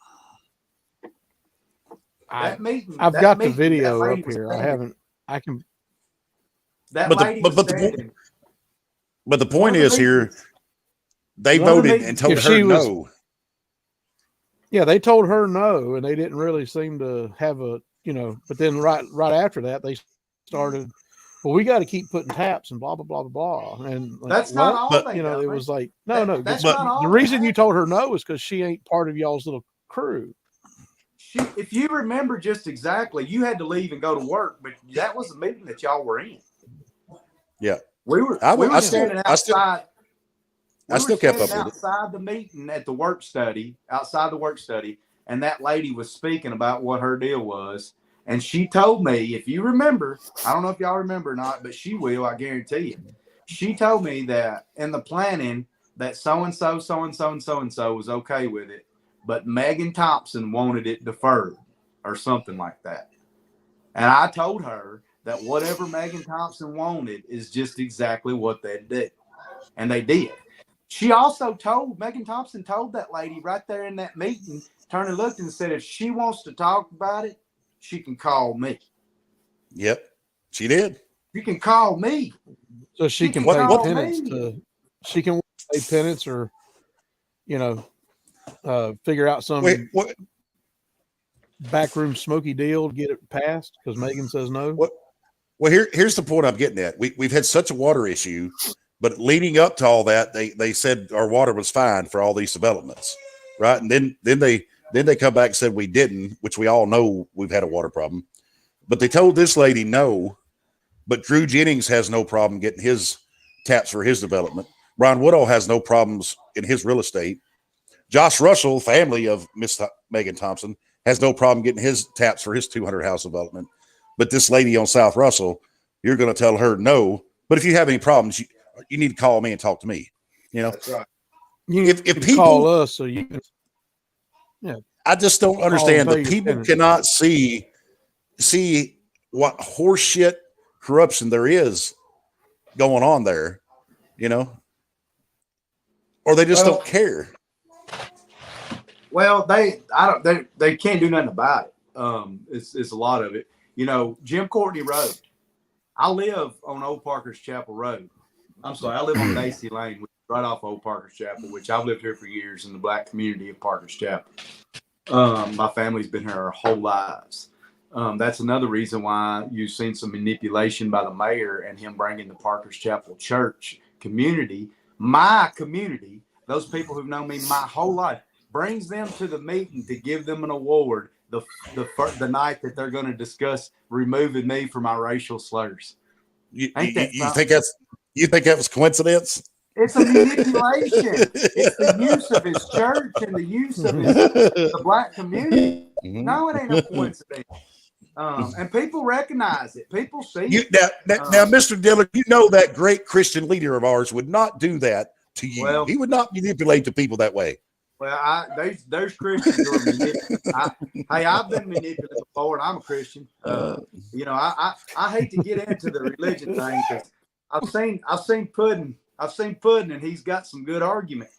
I've got the video up here. I can. But the point is here, they voted and told her no. Yeah, they told her no, and they didn't really seem to have but then right after that, they started, well, we got to keep putting taps and blah, blah, blah, blah, blah. And like, that's not all they it done, was like, no. That's but not all the reason you told her no is because she ain't part of y'all's little crew. If you remember just exactly, you had to leave and go to work, but that was the meeting that y'all were in. Yeah. We were standing outside. I still kept up with it. Outside the meeting at the work study, and that lady was speaking about what her deal was. And she told me, if you remember, I don't know if y'all remember or not, but she will, I guarantee you. She told me that in the planning that so-and-so was okay with it, but Megan Thompson wanted it deferred or something like that. And I told her that whatever Megan Thompson wanted is just exactly what they did. And they did. She also Megan Thompson told that lady right there in that meeting, turned and looked and said, if she wants to talk about it, she can call me. Yep, she did. You can call me. So she can pay penance she can pay penance or, figure out some backroom smoky deal to get it passed because Megan says no. Well, here's the point I'm getting at. We've had such a water issue, but leading up to all that, they said our water was fine for all these developments, right? And then they come back and said we didn't, which we all know we've had a water problem. But they told this lady no, but Drew Jennings has no problem getting his taps for his development. Brian Woodall has no problems in his real estate. Josh Russell, family of Miss Megan Thompson, has no problem getting his taps for his 200 house development. But this lady on South Russell, you're going to tell her no. But if you have any problems, you need to call me and talk to me. That's right. If people call us, so you can. Yeah, I just don't understand that people cannot see what horseshit corruption there is going on there. or they just don't care. Well, they can't do nothing about it. It's a lot of it. You know, Jim Courtney Road. I live on Old Parker's Chapel Road. I'm sorry, I live on Daisy Lane, right off Old Parker's Chapel, which I've lived here for years in the black community of Parker's Chapel. My family's been here our whole lives. That's another reason why you've seen some manipulation by the mayor and him bringing the Parker's Chapel Church community, my community, those people who've known me my whole life, brings them to the meeting to give them an award the night that they're going to discuss removing me for my racial slurs. You think that was coincidence? It's a manipulation. It's the use of his church and the use of the black community. Mm-hmm. No, it ain't no coincidence. And people recognize it. People see it. Now, Mr. Dillard, you know that great Christian leader of ours would not do that to you. Well, he would not manipulate the people that way. Well, there's Christians who are manipulated. I've been manipulated before, and I'm a Christian. You know, I hate to get into the religion thing because I've seen Puddin, and he's got some good argument.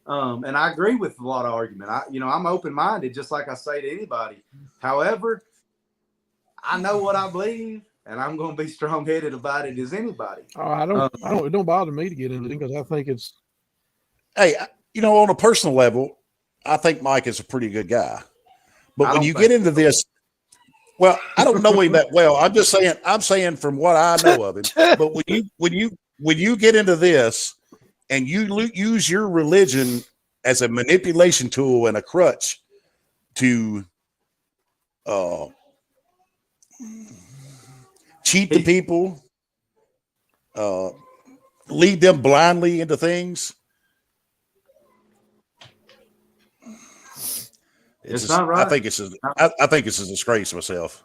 And I agree with a lot of argument. I'm open-minded, just like I say to anybody. However, I know what I believe, and I'm going to be strong-headed about it as anybody. Oh, it don't bother me to get into it because I think it's. Hey, on a personal level, I think Mike is a pretty good guy. But when you get into this, well, I don't know him that well. I'm saying from what I know of him. But when you get into this and you use your religion as a manipulation tool and a crutch to cheat the people, lead them blindly into things. It's not right. I think it's a disgrace myself.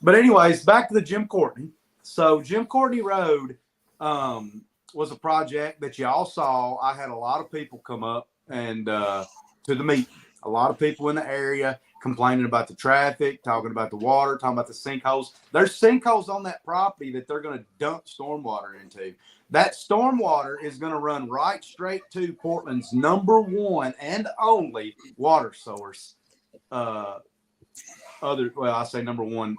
But anyways, back to the Jim Courtney. So Jim Courtney Road was a project that y'all saw. I had a lot of people come up and to the meeting. A lot of people in the area complaining about the traffic, talking about the water, talking about the sinkholes. There's sinkholes on that property that they're going to dump stormwater into. That stormwater is going to run right straight to Portland's #1 and only water source. I say #1.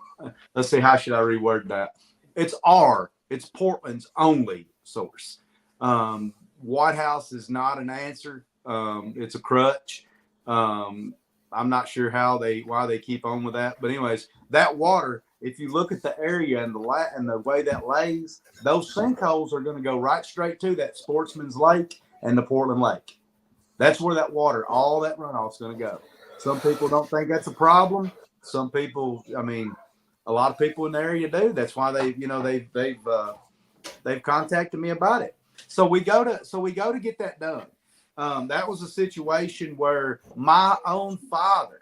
Let's see, how should I reword that? It's Portland's only source. White House is not an answer. It's a crutch. I'm not sure why they keep on with that. But anyways, that water, if you look at the area and the way that lays, those sinkholes are going to go right straight to that Sportsman's Lake and the Portland Lake. That's where that water, all that runoff is going to go. Some people don't think that's a problem. Some people, a lot of people in the area do. That's why they've contacted me about it. So we go to get that done. That was a situation where my own father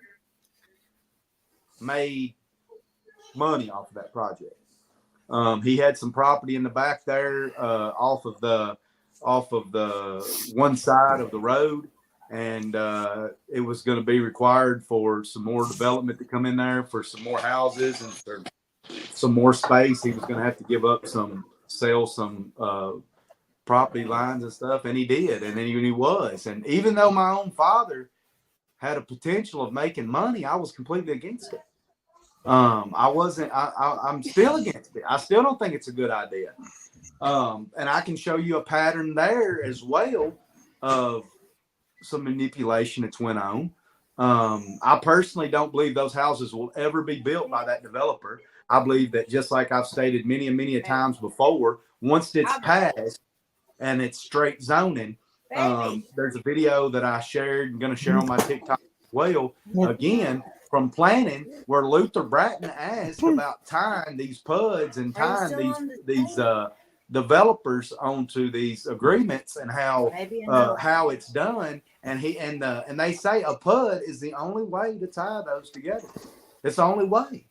made money off of that project. He had some property in the back there, off of the one side of the road. And it was going to be required for some more development to come in there, for some more houses and for some more space. He was going to have to give up sell some property lines and stuff, and he did, and then he was. And even though my own father had a potential of making money, I was completely against it. I'm still against it. I still don't think it's a good idea. And I can show you a pattern there as well of some manipulation that's went on. I personally don't believe those houses will ever be built by that developer. I believe that, just like I've stated many and many a times before, once it's passed and it's straight zoning, there's a video that I shared and going to share on my TikTok as well, again, from planning, where Luther Bratton asked about tying these PUDs and tying these developers onto these agreements and how it's done. And they say a PUD is the only way to tie those together. It's the only way.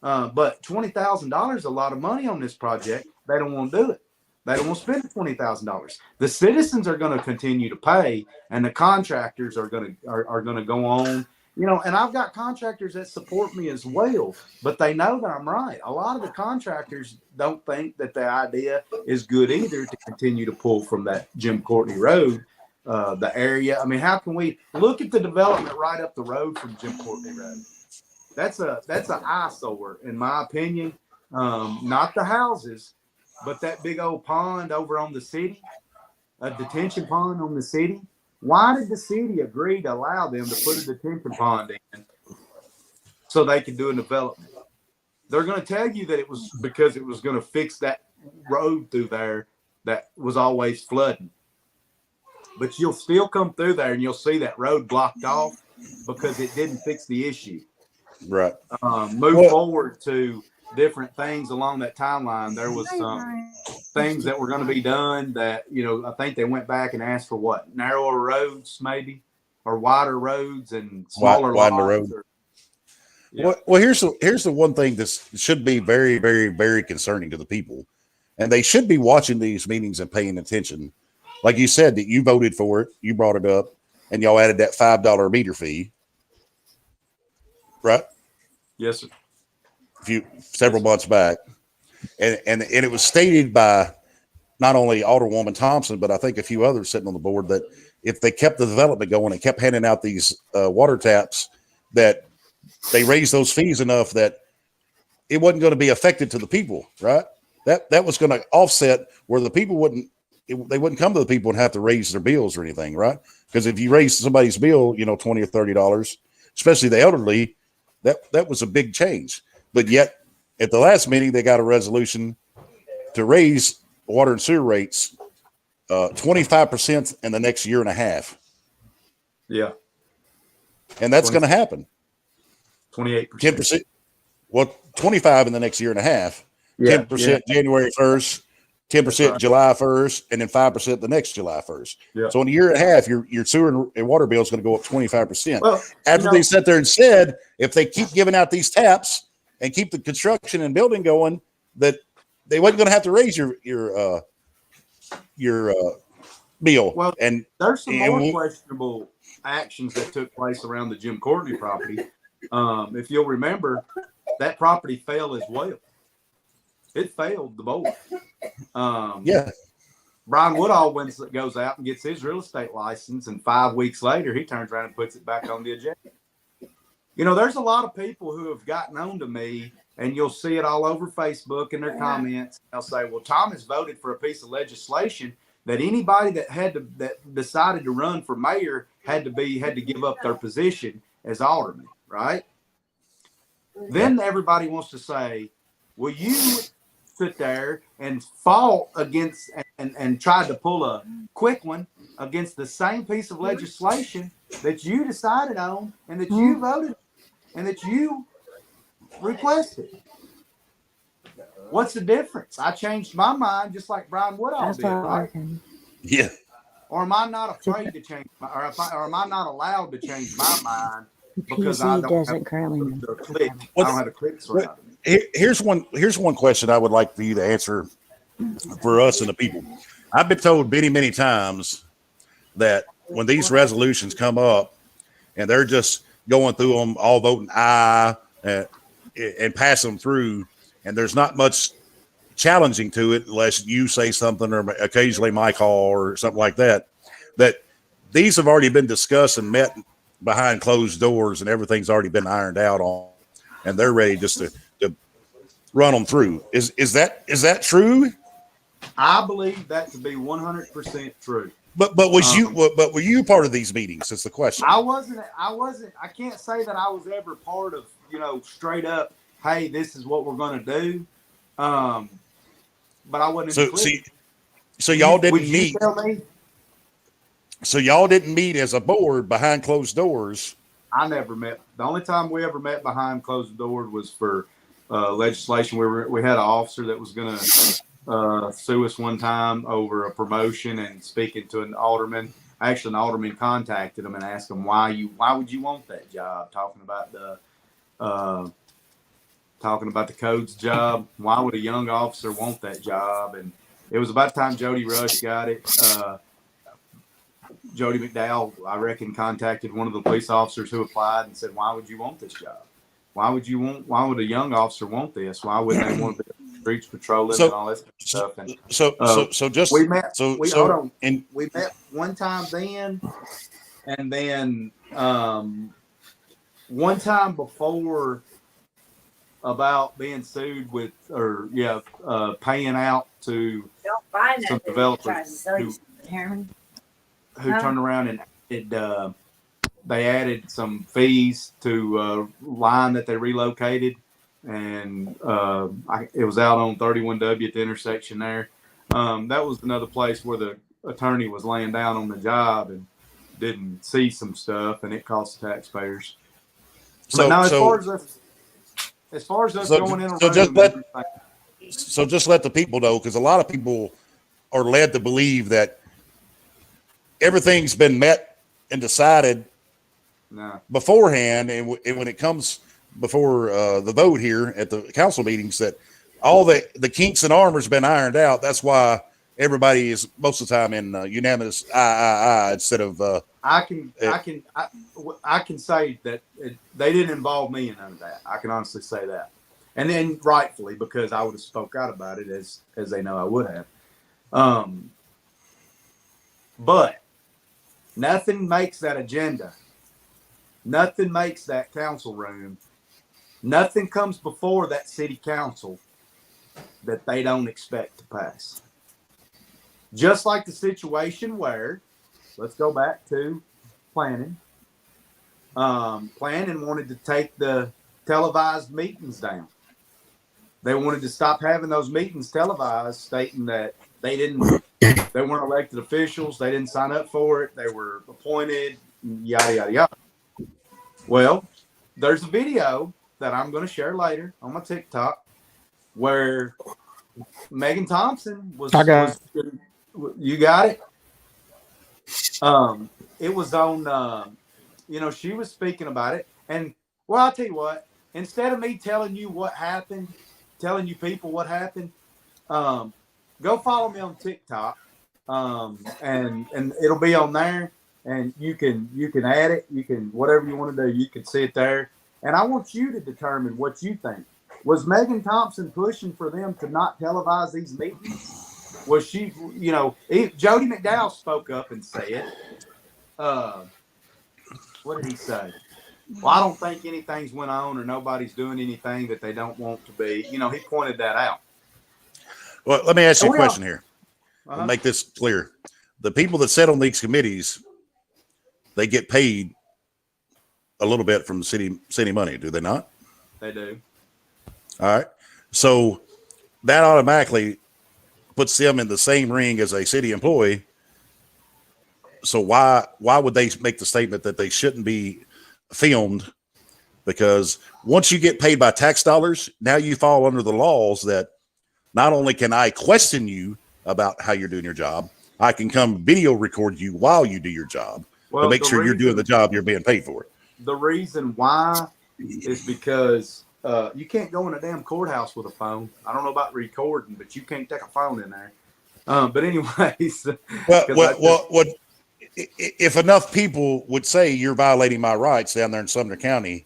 But $20,000 is a lot of money on this project. They don't want to do it. They don't want to spend $20,000. The citizens are going to continue to pay, and the contractors are going to go on. And I've got contractors that support me as well, but they know that I'm right. A lot of the contractors don't think that the idea is good either, to continue to pull from that Jim Courtney Road. the area. I mean, how can we look at the development right up the road from Jim Courtney Road? That's an eyesore, in my opinion. Not the houses, but that big old pond over on the city, a detention pond on the city. Why did the city agree to allow them to put a detention pond in so they could do a development? They're going to tell you that it was because it was going to fix that road through there that was always flooding. But you'll still come through there and you'll see that road blocked off because it didn't fix the issue. Right. Move forward to different things along that timeline. There was some things that were going to be done that, I think they went back and asked for what? Narrower roads, maybe, or wider roads and smaller widen the lots. road. Well, here's the one thing that should be very, very, very concerning to the people, and they should be watching these meetings and paying attention. Like you said, that you voted for it, you brought it up, and y'all added that $5 meter fee, right? Yes, sir. Several months back, and it was stated by not only Alderwoman Thompson, but I think a few others sitting on the board that if they kept the development going and kept handing out these water taps, that they raised those fees enough that it wasn't going to be affected to the people, right? That was going to offset where the people they wouldn't come to the people and have to raise their bills or anything, right? Because if you raise somebody's bill, $20 or $30, especially the elderly, that was a big change. But yet, at the last meeting, they got a resolution to raise water and sewer rates 25% in the next year and a half. Yeah. And that's going to happen. 28%. 10%. Well, 25 in the next year and a half. 10% January 1st, 10% right. July 1st, and then 5% the next July 1st. Yeah. So in a year and a half, your sewer and water bill is going to go up 25%. Well, after they sat there and said, if they keep giving out these taps and keep the construction and building going, that they wasn't going to have to raise your bill. Well, and there's some more questionable actions that took place around the Jim Courtney property. If you'll remember, that property fell as well. It failed the board. Brian Woodall goes out and gets his real estate license, and 5 weeks later, he turns around and puts it back on the agenda. There's a lot of people who have gotten on to me, and you'll see it all over Facebook in their comments. They'll say, well, Thomas voted for a piece of legislation that anybody that decided to run for mayor had to give up their position as alderman, right? Then everybody wants to say, well, you sit there and fought against and tried to pull a quick one against the same piece of legislation that you decided on and that you voted and that you requested. What's the difference? I changed my mind just like Brian Woodall did, right? Yeah. Or am I not afraid to change or am I not allowed to change my mind because I don't have the click? I don't have a click around me. Here's one question I would like for you to answer for us and the people. I've been told many, many times that when these resolutions come up and they're just going through them, all voting aye and pass them through, and there's not much challenging to it unless you say something or occasionally my call or something like that, that these have already been discussed and met behind closed doors and everything's already been ironed out on, and they're ready just to run them through. Is that true? I believe that to be 100% true. But were you part of these meetings? Is the question. I wasn't. I can't say that I was ever part of, straight up, hey, this is what we're going to do. But I wasn't. So y'all didn't meet. So y'all didn't meet as a board behind closed doors. I never met. The only time we ever met behind closed doors was for legislation. We had an officer that was going to sue us one time over a promotion and speaking to an alderman. Actually, an alderman contacted him and asked him why would you want that job? Talking about the codes job. Why would a young officer want that job? And it was about the time Jody Rush got it. Jody McDowell, I reckon, contacted one of the police officers who applied and said, why would you want this job? Why would a young officer want this? Why would they want streets patrolling So- and all that stuff. And So just we met. so we so hold on. and We met one time then, and then one time before about being sued with, paying out to some developers who turned around and they added some fees to line that they relocated, and it was out on 31W at the intersection there. That was another place where the attorney was laying down on the job and didn't see some stuff, and it cost the taxpayers. But now, as far as us going in a room, just let the people know, because a lot of people are led to believe that everything's been met and decided beforehand, and when it comes before the vote here at the council meetings, that all the kinks and armor's been ironed out. That's why everybody is most of the time in unanimous I instead of I can say that they didn't involve me in none of that. I can honestly say that, and then rightfully, because I would have spoke out about it as they know I would have. But nothing makes that agenda. Nothing makes that council room. Nothing comes before that city council that they don't expect to pass. Just like the situation where, let's go back to planning. Planning wanted to take the televised meetings down. They wanted to stop having those meetings televised, stating that they weren't elected officials, they didn't sign up for it, they were appointed, yada yada yada. Well, there's a video that I'm going to share later on my TikTok where Megan Thompson was. You got it. It was on. She was speaking about it, and well, I'll tell you what. Instead of me telling you what happened, telling you people what happened, go follow me on TikTok, and it'll be on there, and you can add it. You can whatever you want to do. You can see it there, and I want you to determine what you think. Was Megan Thompson pushing for them to not televise these meetings? Was she, Jody McDowell spoke up and said, what did he say? Well, I don't think anything's went on or nobody's doing anything that they don't want to be. He pointed that out. Well, let me ask you a question here. We'll make this clear. The people that sit on these committees, they get paid a little bit from the city money, do they not? They do. All right. So that automatically puts them in the same ring as a city employee. So why would they make the statement that they shouldn't be filmed? Because once you get paid by tax dollars, now you fall under the laws that not only can I question you about how you're doing your job, I can come video record you while you do your job to make sure you're doing the job you're being paid for. The reason why is because you can't go in a damn courthouse with a phone. I don't know about recording, but you can't take a phone in there. But anyways, if enough people would say you're violating my rights down there in Sumner County,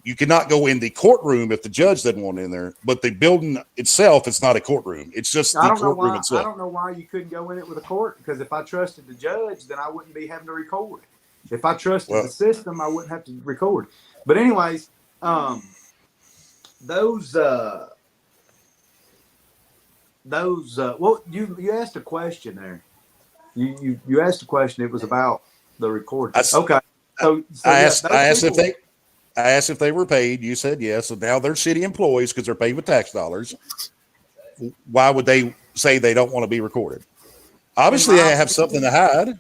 you cannot go in the courtroom if the judge doesn't want in there. But the building itself, it's not a courtroom. It's just the courtroom itself. I don't know why you couldn't go in it with a court, because if I trusted the judge, then I wouldn't be having to record. If I trusted the system, I wouldn't have to record. But anyways, you asked a question there. You asked a question. It was about the recording. Okay. I asked if they were paid. You said yes. So now they're city employees because they're paid with tax dollars. Why would they say they don't want to be recorded? Obviously, they have something to hide.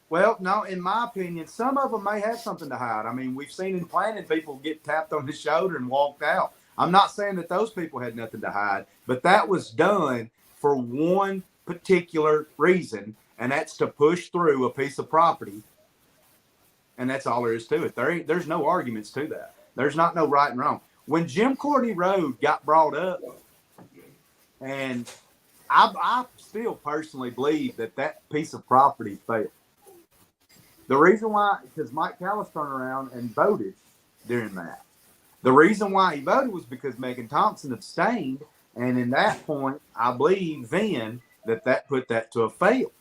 Well, no, in my opinion, some of them may have something to hide. I mean, we've seen in planning people get tapped on the shoulder and walked out. I'm not saying that those people had nothing to hide, but that was done for one particular reason, and that's to push through a piece of property. And that's all there is to it. There's no arguments to that. There's not no right and wrong. When Jim Courtney Road got brought up, and I still personally believe that piece of property failed. The reason why, because Mike Callis turned around and voted during that. The reason why he voted was because Megan Thompson abstained, And in that point, I believe then that put that to a fail.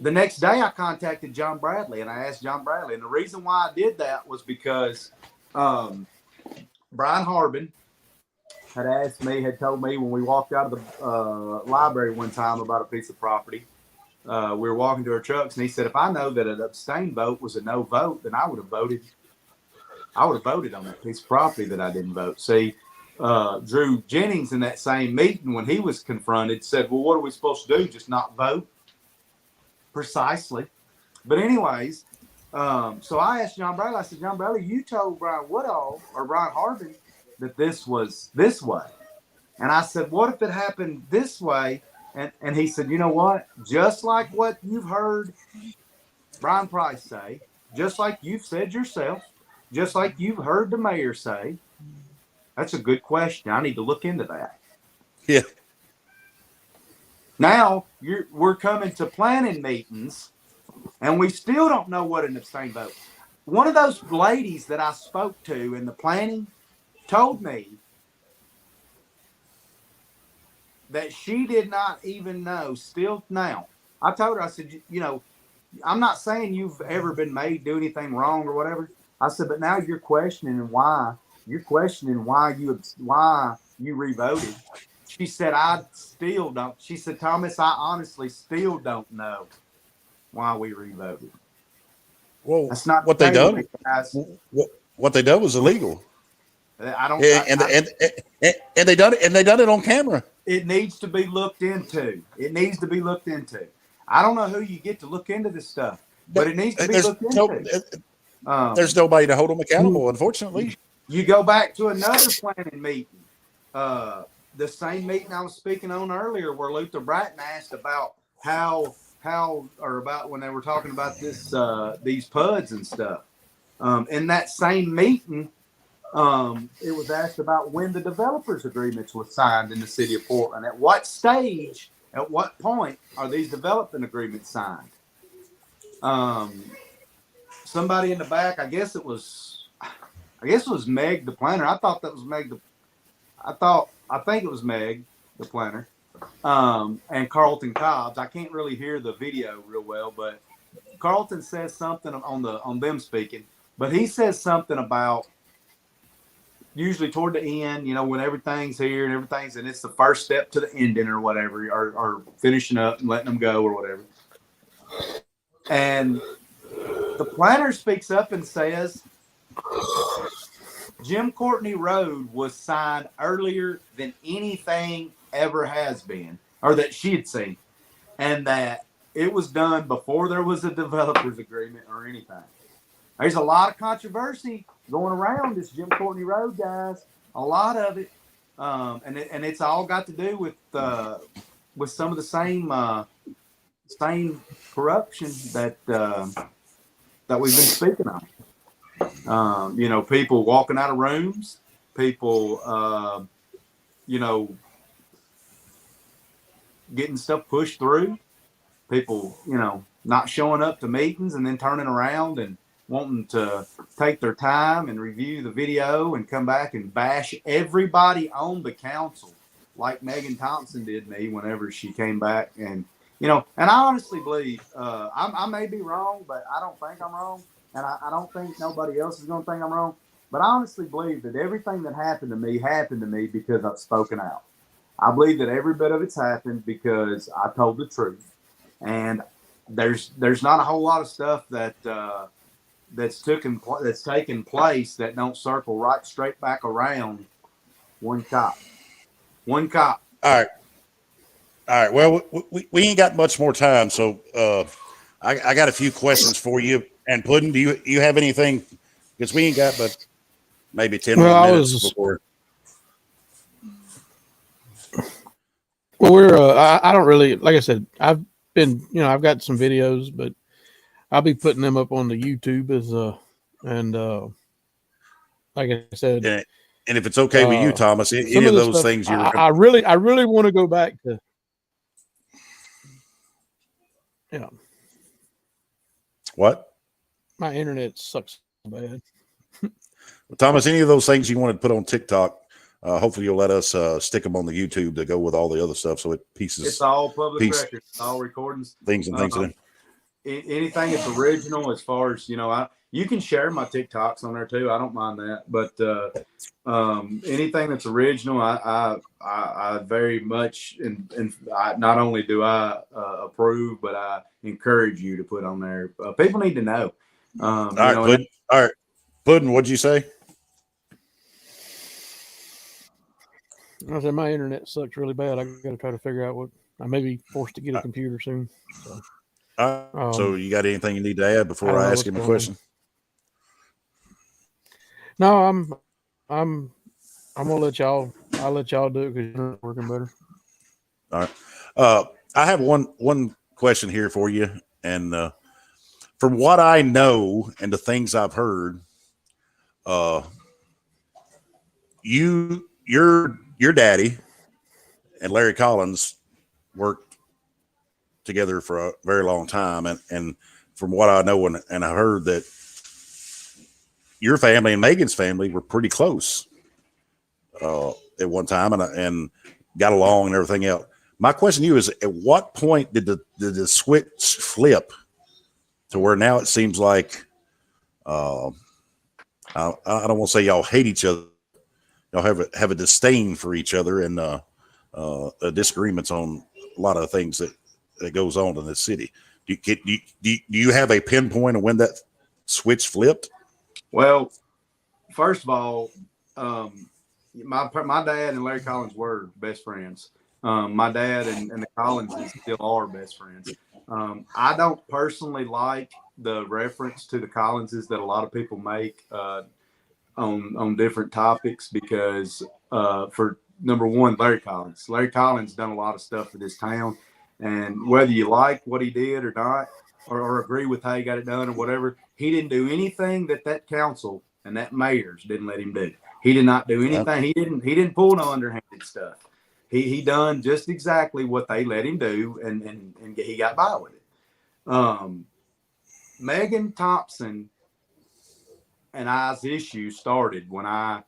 The next day, I contacted John Bradley, and I asked John Bradley. And the reason why I did that was because Brian Harbin had told me when we walked out of the library one time about a piece of property. We were walking to our trucks, and he said, if I know that an abstain vote was a no vote, then I would have voted on that piece of property that I didn't vote. See, Drew Jennings in that same meeting, when he was confronted, said, well, what are we supposed to do? Just not vote? Precisely. But anyways, so I asked John Bradley, I said, John Bradley, you told Brian Woodall or Brian Harbin that this was this way. And I said, what if it happened this way? And he said, you know what? Just like what you've heard Brian Price say, just like you've said yourself, just like you've heard the mayor say, that's a good question. I need to look into that. Yeah. Now we're coming to planning meetings, and we still don't know what an abstain vote. One of those ladies that I spoke to in the planning told me that she did not even know still now. I told her, I said, you know, I'm not saying you've ever been made do anything wrong or whatever. I said, but now you're questioning why you revoted. She said, I still don't. She said, Thomas, I honestly still don't know why we revoted. Well, that's not what they done. What they done was illegal. I don't. And they done it, and they done it on camera. It needs to be looked into. I don't know who you get to look into this stuff, but it needs to be looked into. There's nobody to hold them accountable, unfortunately. You go back to another planning meeting, the same meeting I was speaking on earlier, where Luther Bratton asked about about when they were talking about this, these PUDs and stuff. In that same meeting, it was asked about when the developers agreements were signed in the city of Portland. At what stage, at what point are these development agreements signed? Somebody in the back, I guess it was Meg, the planner. I thought that was Meg. I think it was Meg, the planner, and Carlton Cobbs. I can't really hear the video real well, but Carlton says something on them speaking. But he says something about usually toward the end, you know, when everything's here and it's the first step to the ending or whatever, or finishing up and letting them go or whatever. And the planner speaks up and says, Jim Courtney Road was signed earlier than anything ever has been, or that she had seen, and that it was done before there was a developer's agreement or anything. There's a lot of controversy going around this Jim Courtney Road, guys. A lot of it, and it's all got to do with some of the same corruption that we've been speaking on. You know, people walking out of rooms, people, you know, getting stuff pushed through, people, you know, not showing up to meetings and then turning around and wanting to take their time and review the video and come back and bash everybody on the council like Megan Thompson did me whenever she came back. And, you know, and I honestly believe, I may be wrong, but I don't think I'm wrong. And I don't think nobody else is going to think I'm wrong. But I honestly believe that everything that happened to me because I've spoken out. I believe that every bit of it's happened because I told the truth. And there's not a whole lot of stuff that's taken place that don't circle right straight back around one cop. All right. Well, we ain't got much more time, so I got a few questions for you. And Puddin, do you have anything? Because we ain't got but maybe 10 minutes before. Well, I don't really, like I said, I've got some videos, but I'll be putting them up on the YouTube like I said. And if it's okay with you, Thomas, any of those things I really want to go back to. Yeah. What? My internet sucks so bad. Well, Thomas, any of those things you want to put on TikTok, Hopefully you'll let us stick them on the YouTube to go with all the other stuff. So it pieces. It's all public record. It's all recordings. Things and things. Anything that's original, as far as you can share my TikToks on there too. I don't mind that. But anything that's original, I very much and not only do I approve, but I encourage you to put on there. People need to know. All right, Puddin, what'd you say? I said my internet sucks really bad. I got to try to figure out what I may be forced to get a computer soon. So, so you got anything you need to add before I ask him a question? No, I'm gonna let y'all. I'll let y'all do it because you're working better. All right. I have one question here for you, and from what I know and the things I've heard, your daddy and Larry Collins worked together for a very long time, and from what I know and I heard that your family and Megan's family were pretty close at one time, and got along and everything else. My question to you is, at what point did the switch flip to where now it seems like I don't want to say y'all hate each other, y'all have a disdain for each other, and disagreements on a lot of things that goes on in this city. Do you have a pinpoint of when that switch flipped? Well, first of all, my dad and Larry Collins were best friends. My dad and the Collinses still are best friends. I don't personally like the reference to the Collinses that a lot of people make on different topics because for number one, Larry Collins done a lot of stuff for this town, and whether you like what he did or not, or agree with how he got it done or whatever, he didn't do anything that council and that mayor's didn't let him do. He did not do anything. He didn't pull no underhanded stuff. He done just exactly what they let him do, and he got by with it. Megan Thompson and I's issue started when I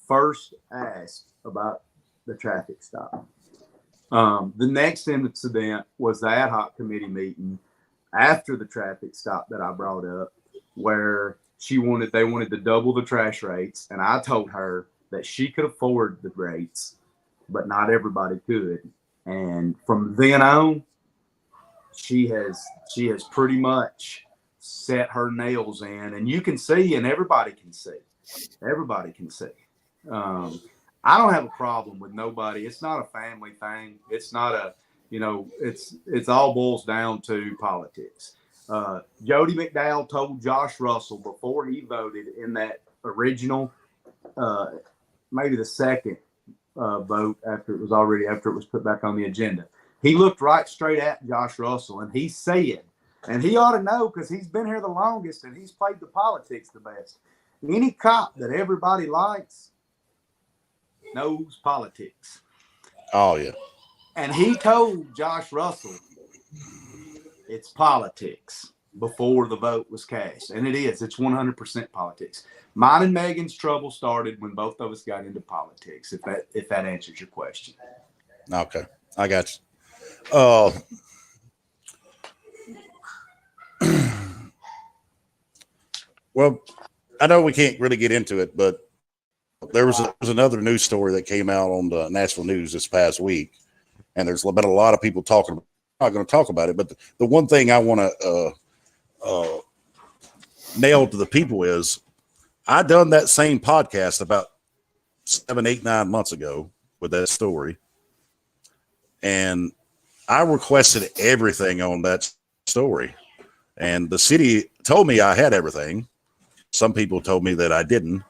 first asked about the traffic stop. The next incident was the ad hoc committee meeting after the traffic stop that I brought up, where they wanted to double the trash rates, and I told her that she could afford the rates, but not everybody could. And from then on, she has pretty much set her nails in, and you can see, and everybody can see. I don't have a problem with nobody. It's not a family thing. It's not a, it's all boils down to politics. Jody McDowell told Josh Russell before he voted in that original, maybe the second vote after it was put back on the agenda. He looked right straight at Josh Russell and he said, and he ought to know because he's been here the longest and he's played the politics the best. Any cop that everybody likes knows politics. Oh, yeah. And he told Josh Russell it's politics before the vote was cast. And it is. It's 100% politics. Mine and Megan's trouble started when both of us got into politics, if that answers your question. Okay. I got you. Well, I know we can't really get into it, but there was another news story that came out on the Nashville News this past week, and there's been a lot of people talking about it. I'm not going to talk about it, but the one thing I want to nail to the people is I done that same podcast about 7, 8, 9 months ago with that story, and I requested everything on that story, and the city told me I had everything. Some people told me that I didn't.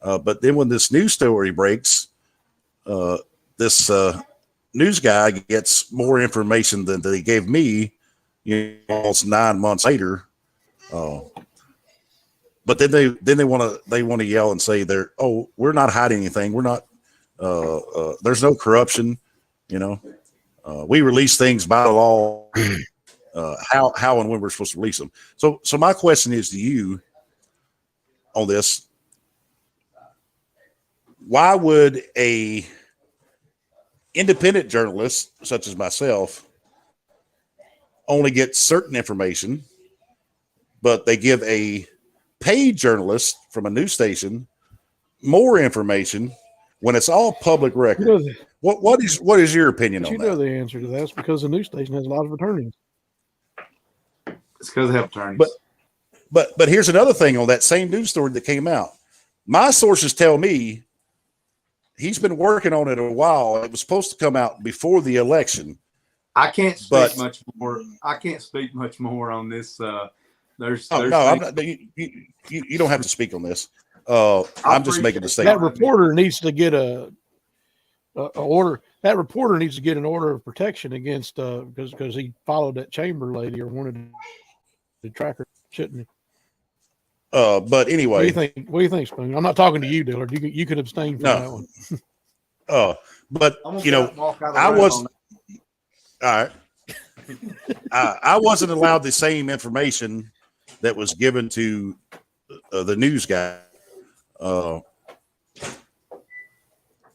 But then when this news story breaks, this news guy gets more information than they gave me, almost 9 months later. But then they want to yell and say we're not hiding anything. We're not. There's no corruption. We release things by law. How and when we're supposed to release them. So my question is to you on this. why would a independent journalist such as myself only get certain information, but they give a paid journalist from a news station more information when it's all public record? What is your opinion on you know that? the answer to that. It's because the news station has a lot of attorneys. It's because they have attorneys. But here's another thing on that same news story that came out. My sources tell me he's been working on it a while. It was supposed to come out before the election. I can't speak much more. I can't speak much more on this. I'm not, you don't have to speak on this. I'm just making a statement. That reporter needs to get a order. That reporter needs to get an order of protection against because he followed that chamber lady or wanted to track her, shouldn't he? But anyway, what do you think, Spoon? I'm not talking to you, Dillard. You could abstain from that one. But I was all right. I wasn't allowed the same information that was given to the news guy,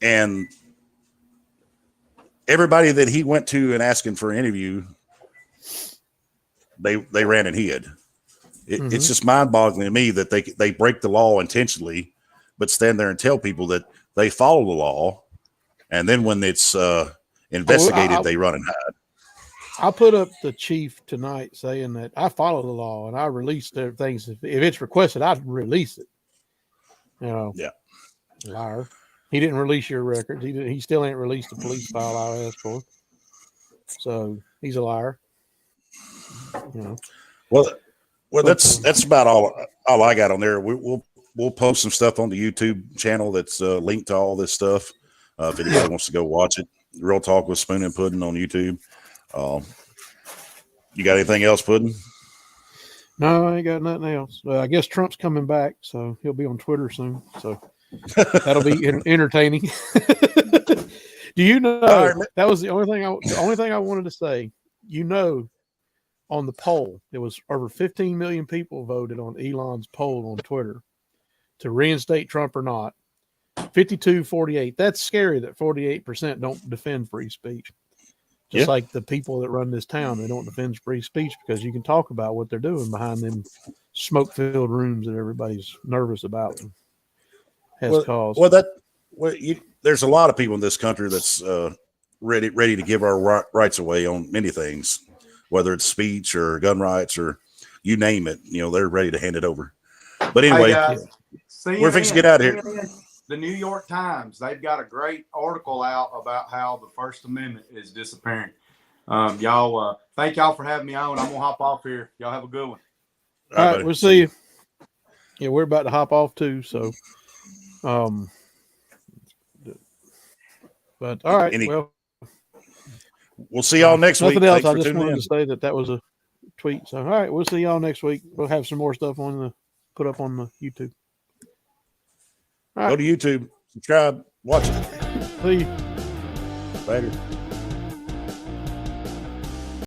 and everybody that he went to and asking for an interview, they ran and hid. It's just mind-boggling to me that they break the law intentionally, but stand there and tell people that they follow the law, and then when it's investigated, they run and hide. I put up the chief tonight saying that I follow the law and I release their things. If it's requested, I'd release it. Yeah. Liar. He didn't release your records. He still ain't released the police file I asked for. So he's a liar. Well, that's about all I got on there. We'll post some stuff on the YouTube channel that's linked to all this stuff. If anybody wants to go watch it, Real Talk with Spoon and Puddin on YouTube. You got anything else, Puddin? No, I ain't got nothing else. I guess Trump's coming back, so he'll be on Twitter soon. So that'll be entertaining. Do you know that was the only thing I wanted to say? On the poll, there was over 15 million people voted on Elon's poll on Twitter to reinstate Trump or not. 52-48. That's scary that 48% don't defend free speech. Just like the people that run this town, they don't defend free speech because you can talk about what they're doing behind them smoke-filled rooms that everybody's nervous about and has caused. There's a lot of people in this country that's ready to give our rights away on many things, whether it's speech or gun rights or you name it. They're ready to hand it over. But anyway, we're fixing to get out of here. The New York Times, they've got a great article out about how the First Amendment is disappearing. Y'all, thank y'all for having me on. I'm going to hop off here. Y'all have a good one. All right, we'll see you. Yeah, we're about to hop off too. So, but all right, we'll see y'all next week. Nothing else. I just wanted to say that was a tweet. So, all right, we'll see y'all next week. We'll have some more stuff put up on the YouTube. Right. Go to YouTube, subscribe, watch it. See you later.